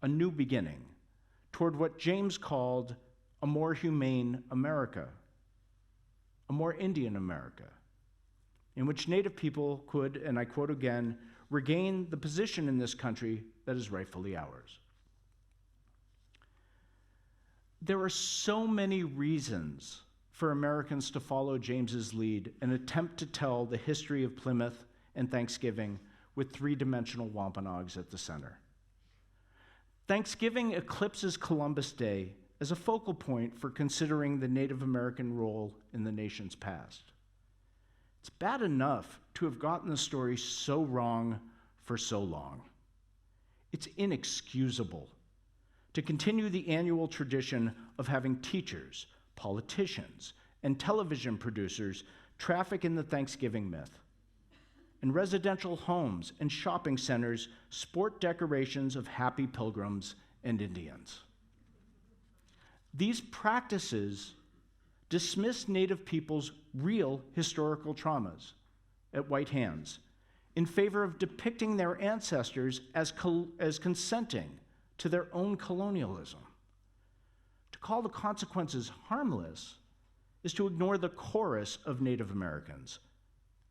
a new beginning toward what James called a more humane America, a more Indian America, in which Native people could, and I quote again, regain the position in this country that is rightfully ours. There are so many reasons for Americans to follow James's lead and attempt to tell the history of Plymouth and Thanksgiving with three-dimensional Wampanoags at the center. Thanksgiving eclipses Columbus Day as a focal point for considering the Native American role in the nation's past. It's bad enough to have gotten the story so wrong for so long. It's inexcusable to continue the annual tradition of having teachers, politicians, and television producers traffic in the Thanksgiving myth. In residential homes and shopping centers sport decorations of happy pilgrims and Indians. These practices dismiss Native people's real historical traumas at white hands in favor of depicting their ancestors as consenting to their own colonialism. To call the consequences harmless is to ignore the chorus of Native Americans,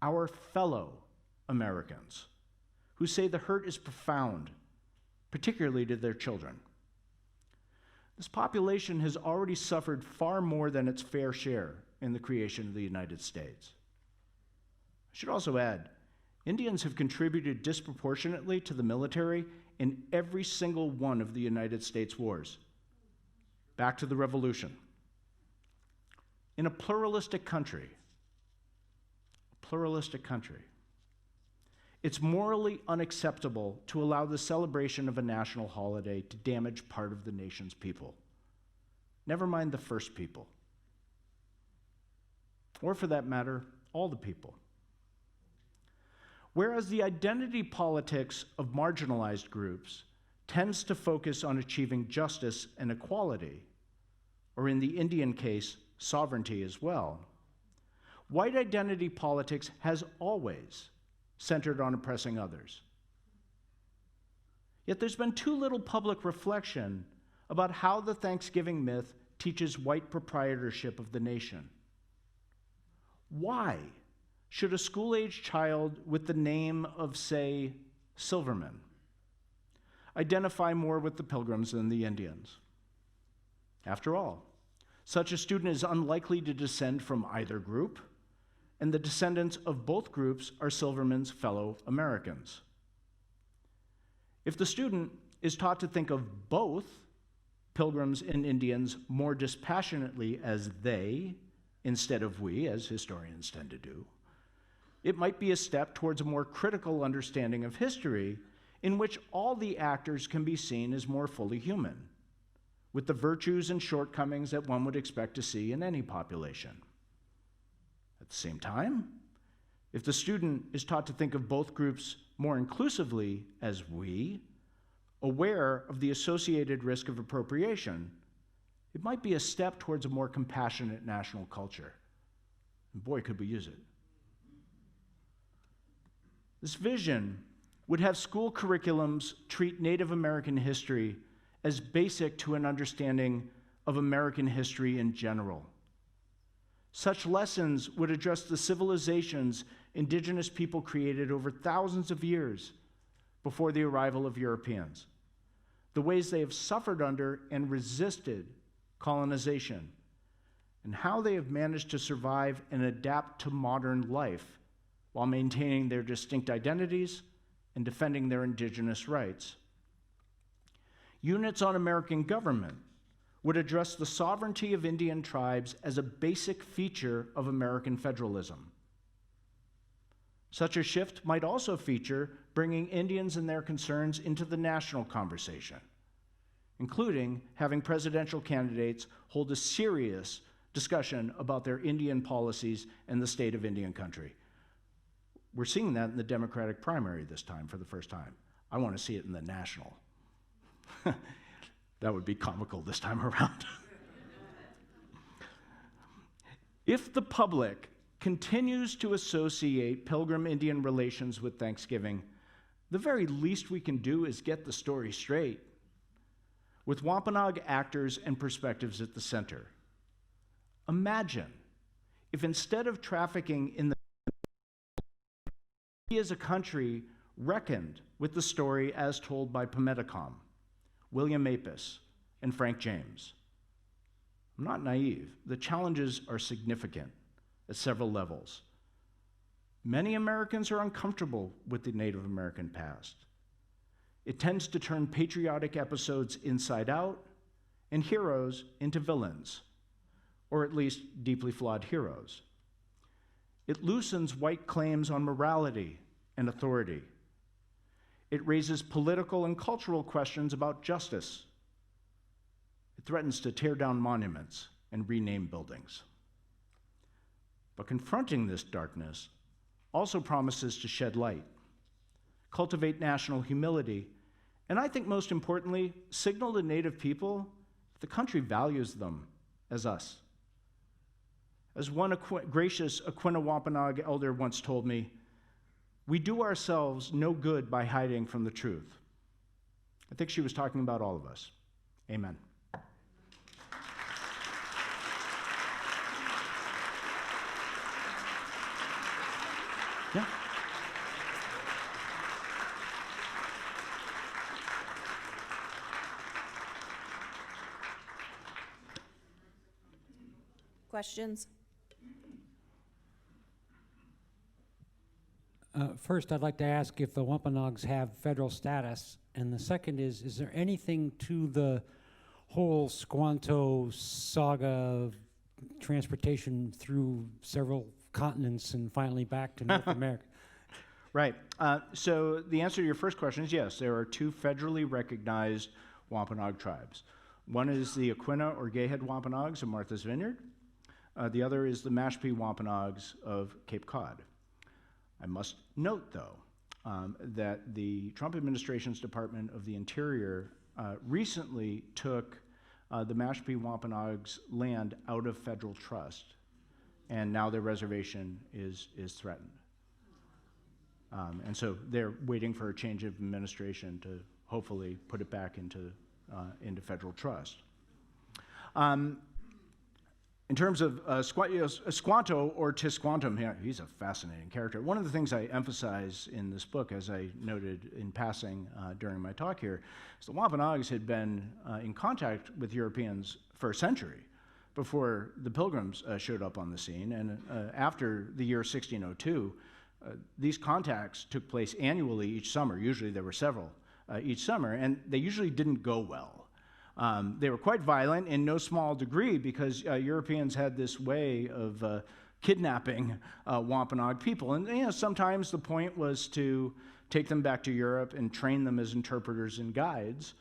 our fellow Americans, who say the hurt is profound, particularly to their children. This population has already suffered far more than its fair share in the creation of the United States. I should also add, Indians have contributed disproportionately to the military in every single one of the United States wars. Back to the Revolution. In a pluralistic country, it's morally unacceptable to allow the celebration of a national holiday to damage part of the nation's people. Never mind the first people. Or for that matter, all the people. Whereas the identity politics of marginalized groups tends to focus on achieving justice and equality, or in the Indian case, sovereignty as well, white identity politics has always centered on oppressing others. Yet there's been too little public reflection about how the Thanksgiving myth teaches white proprietorship of the nation. Why should a school-age child with the name of, say, Silverman identify more with the Pilgrims than the Indians? After all, such a student is unlikely to descend from either group, and the descendants of both groups are Silverman's fellow Americans. If the student is taught to think of both Pilgrims and Indians more dispassionately as they, instead of we, as historians tend to do, it might be a step towards a more critical understanding of history in which all the actors can be seen as more fully human, with the virtues and shortcomings that one would expect to see in any population. At the same time, if the student is taught to think of both groups more inclusively as we, aware of the associated risk of appropriation, it might be a step towards a more compassionate national culture. And boy, could we use it. This vision would have school curriculums treat Native American history as basic to an understanding of American history in general. Such lessons would address the civilizations indigenous people created over thousands of years before the arrival of Europeans, the ways they have suffered under and resisted colonization, and how they have managed to survive and adapt to modern life while maintaining their distinct identities and defending their indigenous rights. Units on American government would address the sovereignty of Indian tribes as a basic feature of American federalism. Such a shift might also feature bringing Indians and their concerns into the national conversation, including having presidential candidates hold a serious discussion about their Indian policies and the state of Indian country. We're seeing that in the Democratic primary this time for the first time. I want to see it in the national. That would be comical this time around. If the public continues to associate Pilgrim Indian relations with Thanksgiving, the very least we can do is get the story straight, with Wampanoag actors and perspectives at the center. Imagine if instead of trafficking in the we as a country reckoned with the story as told by Metacom, William Apes, and Frank James. I'm not naive. The challenges are significant at several levels. Many Americans are uncomfortable with the Native American past. It tends to turn patriotic episodes inside out and heroes into villains, or at least deeply flawed heroes. It loosens white claims on morality and authority. It raises political and cultural questions about justice. It threatens to tear down monuments and rename buildings. But confronting this darkness also promises to shed light, cultivate national humility, and I think most importantly, signal to Native people the country values them as us. As one gracious Aquinnah Wampanoag elder once told me, we do ourselves no good by hiding from the truth. I think she was talking about all of us. Amen. Yeah. Questions? First, I'd like to ask if the Wampanoags have federal status, and the second is there anything to the whole Squanto saga of transportation through several continents and finally back to North America? Right. So the answer to your first question is yes, there are two federally recognized Wampanoag tribes. One is the Aquinnah or Gayhead Wampanoags of Martha's Vineyard. The other is the Mashpee Wampanoags of Cape Cod. I must note, though, that the Trump administration's Department of the Interior recently took the Mashpee Wampanoags' land out of federal trust, and now their reservation is threatened. And so they're waiting for a change of administration to hopefully put it back into federal trust. In terms of Squanto or Tisquantum, he's a fascinating character. One of the things I emphasize in this book, as I noted in passing during my talk here, is the Wampanoags had been in contact with Europeans for a century before the Pilgrims showed up on the scene. And after the year 1602, these contacts took place annually each summer. Usually there were several each summer, and they usually didn't go well. They were quite violent in no small degree because Europeans had this way of kidnapping Wampanoag people. And sometimes the point was to take them back to Europe and train them as interpreters and guides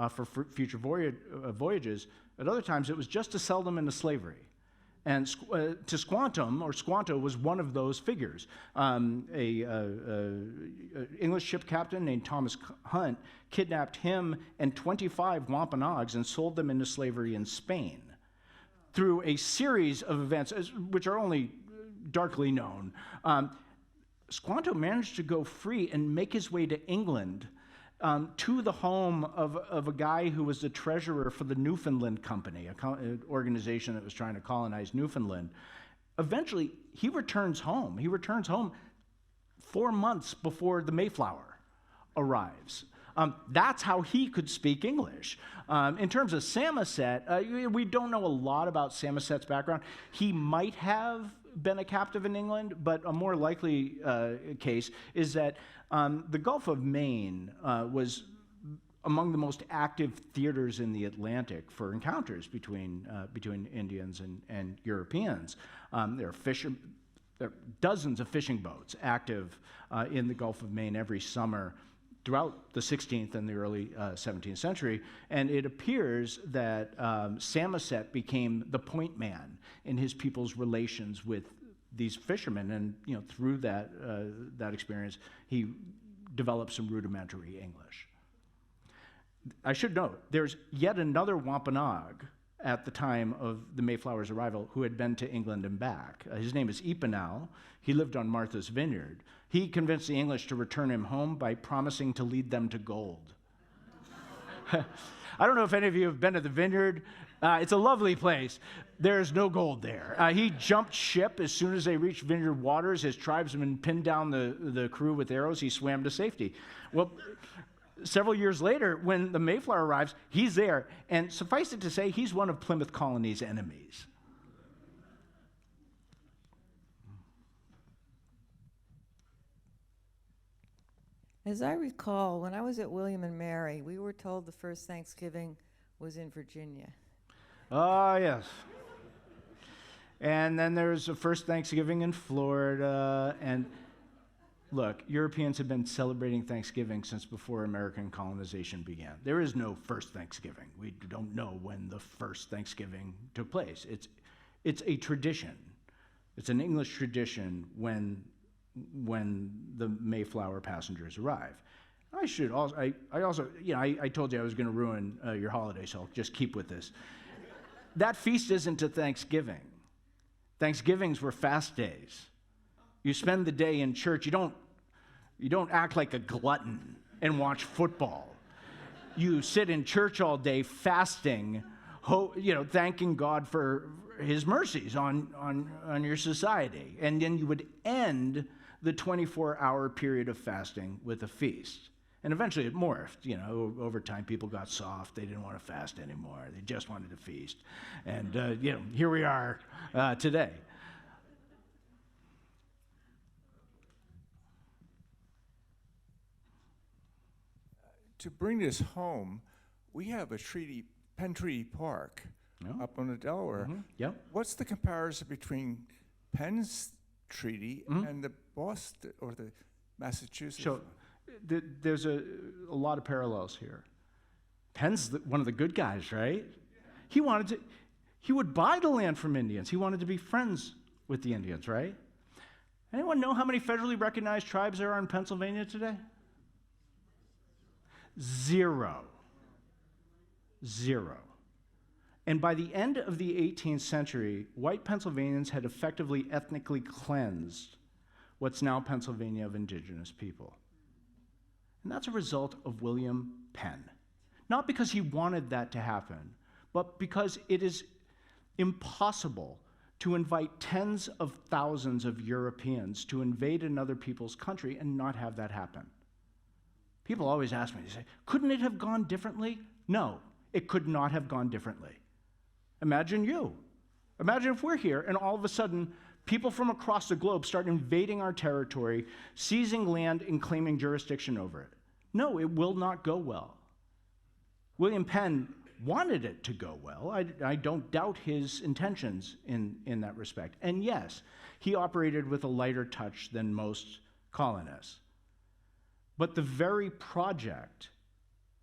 for future voyages. At other times, it was just to sell them into slavery. And Tisquantum, or Squanto, was one of those figures. An English ship captain named Thomas Hunt kidnapped him and 25 Wampanoags and sold them into slavery in Spain. Through a series of events, which are only darkly known, Squanto managed to go free and make his way to England, to the home of a guy who was the treasurer for the Newfoundland Company, an organization that was trying to colonize Newfoundland. Eventually, he returns home. He returns home 4 months before the Mayflower arrives. That's how he could speak English. In terms of Samoset, we don't know a lot about Samoset's background. He might have been a captive in England, but a more likely case is that the Gulf of Maine was among the most active theaters in the Atlantic for encounters between Indians and Europeans. There are there are dozens of fishing boats active in the Gulf of Maine every summer throughout the 16th and the early 17th century, and it appears that Samoset became the point man in his people's relations with these fishermen, and through that experience, he developed some rudimentary English. I should note, there's yet another Wampanoag at the time of the Mayflower's arrival who had been to England and back. His name is Epenau. He lived on Martha's Vineyard. He convinced the English to return him home by promising to lead them to gold. I don't know if any of you have been to the vineyard. It's a lovely place. There's no gold there. He jumped ship as soon as they reached vineyard waters. His tribesmen pinned down the crew with arrows. He swam to safety. Well, several years later, when the Mayflower arrives, he's there. And suffice it to say, he's one of Plymouth Colony's enemies. As I recall, when I was at William and Mary, we were told the first Thanksgiving was in Virginia. Ah, yes. And then there's the first Thanksgiving in Florida. And look, Europeans have been celebrating Thanksgiving since before American colonization began. There is no first Thanksgiving. We don't know when the first Thanksgiving took place. It's a tradition. It's an English tradition when the Mayflower passengers arrive. I should also, I told you I was going to ruin your holiday, so I'll just keep with this. That feast isn't a Thanksgiving. Thanksgivings were fast days. You spend the day in church. You don't act like a glutton and watch football. You sit in church all day fasting, thanking God for his mercies on your society. And then you would end the 24-hour period of fasting with a feast. And eventually it morphed. Over time people got soft. They didn't want to fast anymore. They just wanted to feast. And, here we are today. To bring this home, we have a Penn Treaty Park up on the Delaware. Mm-hmm. Yep. What's the comparison between Penn's treaty and the Boston or the Massachusetts? So there's a lot of parallels here. Penn's one of the good guys, right? He would buy the land from Indians. He wanted to be friends with the Indians, right? Anyone know how many federally recognized tribes there are in Pennsylvania today? 0. And by the end of the 18th century, white Pennsylvanians had effectively ethnically cleansed what's now Pennsylvania of indigenous people. And that's a result of William Penn. Not because he wanted that to happen, but because it is impossible to invite tens of thousands of Europeans to invade another people's country and not have that happen. People always ask me, they say, couldn't it have gone differently? No, it could not have gone differently. Imagine if we're here and all of a sudden people from across the globe start invading our territory, seizing land and claiming jurisdiction over it. No, it will not go well. William Penn wanted it to go well. I don't doubt his intentions in that respect. And yes, he operated with a lighter touch than most colonists. But the very project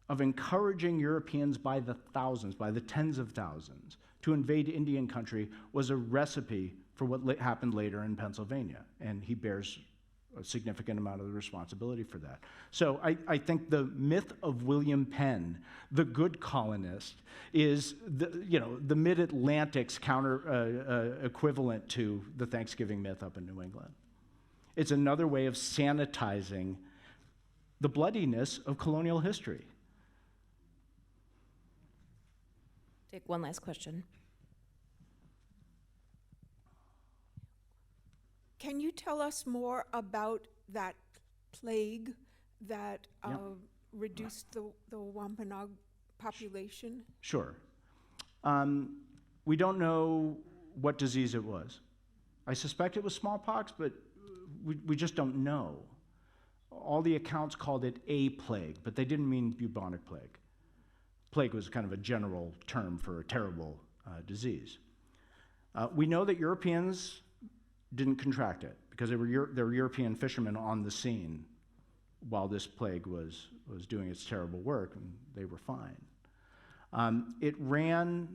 of encouraging Europeans by the thousands, by the tens of thousands, to invade Indian country was a recipe for what happened later in Pennsylvania, and he bears a significant amount of the responsibility for that. So I think the myth of William Penn, the good colonist, is the Mid-Atlantic's counter equivalent to the Thanksgiving myth up in New England. It's another way of sanitizing the bloodiness of colonial history. Take one last question. Can you tell us more about that plague that reduced the Wampanoag population? Sure. We don't know what disease it was. I suspect it was smallpox, but we just don't know. All the accounts called it a plague, but they didn't mean bubonic plague. Plague was kind of a general term for a terrible disease. We know that Europeans didn't contract it because there were European fishermen on the scene while this plague was doing its terrible work, and they were fine. It ran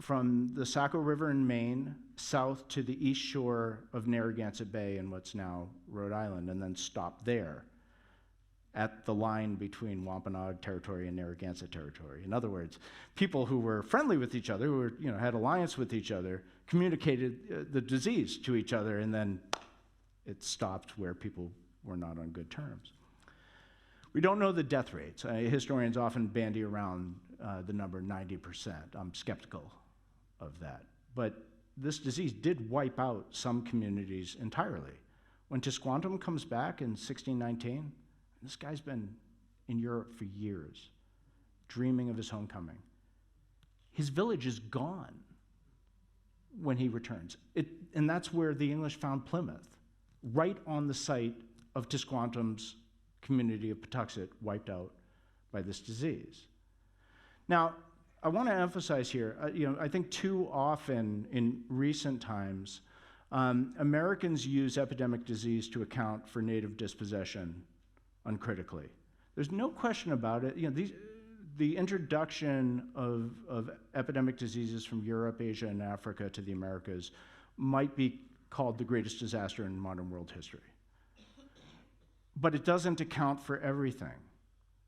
from the Saco River in Maine south to the east shore of Narragansett Bay in what's now Rhode Island, and then stopped there at the line between Wampanoag territory and Narragansett territory. In other words, people who were friendly with each other, who were, had alliance with each other, communicated the disease to each other, and then it stopped where people were not on good terms. We don't know the death rates. Historians often bandy around the number 90%. I'm skeptical of that. But this disease did wipe out some communities entirely. When Tisquantum comes back in 1619, this guy's been in Europe for years, dreaming of his homecoming. His village is gone when he returns. And that's where the English found Plymouth, right on the site of Tisquantum's community of Patuxet, wiped out by this disease. Now, I want to emphasize here, I think too often in recent times, Americans use epidemic disease to account for native dispossession uncritically. There's no question about it. The introduction of epidemic diseases from Europe, Asia, and Africa to the Americas might be called the greatest disaster in modern world history. But it doesn't account for everything.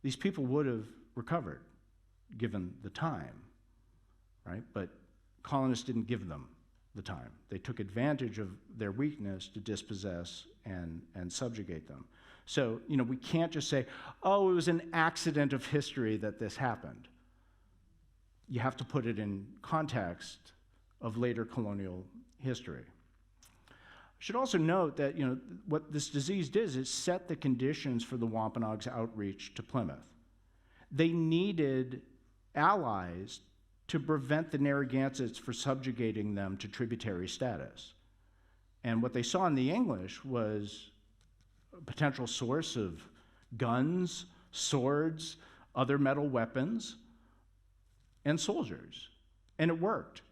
These people would have recovered, given the time, right? But colonists didn't give them the time. They took advantage of their weakness to dispossess and subjugate them. So, we can't just say, oh, it was an accident of history that this happened. You have to put it in context of later colonial history. I should also note that, what this disease did is it set the conditions for the Wampanoags' outreach to Plymouth. They needed allies to prevent the Narragansetts from subjugating them to tributary status. And what they saw in the English was a potential source of guns, swords, other metal weapons, and soldiers. And it worked.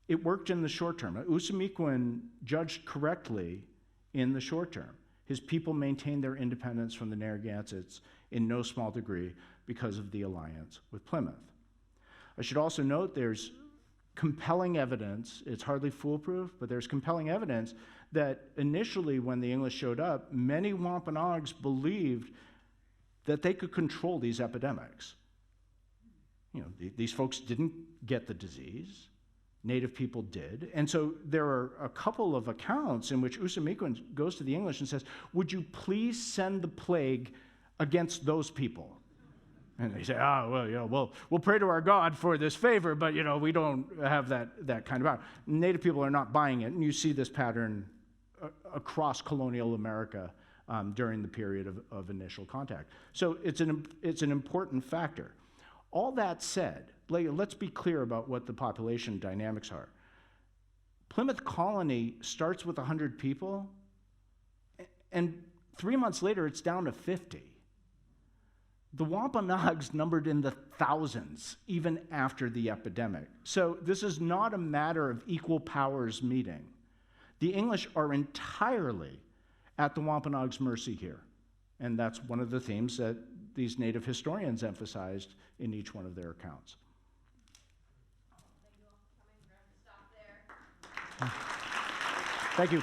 It worked in the short term. Usamequin judged correctly in the short term. His people maintained their independence from the Narragansetts in no small degree because of the alliance with Plymouth. I should also note there's compelling evidence, it's hardly foolproof, but there's compelling evidence that initially when the English showed up, many Wampanoags believed that they could control these epidemics. These folks didn't get the disease. Native people did. And so there are a couple of accounts in which Usamequin goes to the English and says, would you please send the plague against those people? And they say, we'll pray to our God for this favor, but, we don't have that kind of power. Native people are not buying it, and you see this pattern across colonial America during the period of initial contact. So it's an important factor. All that said, let's be clear about what the population dynamics are. Plymouth Colony starts with 100 people, and 3 months later, it's down to 50. The Wampanoags numbered in the thousands, even after the epidemic. So this is not a matter of equal powers meeting. The English are entirely at the Wampanoags' mercy here. And that's one of the themes that these native historians emphasized in each one of their accounts. Thank you all for coming. We're going to stop there. Thank you.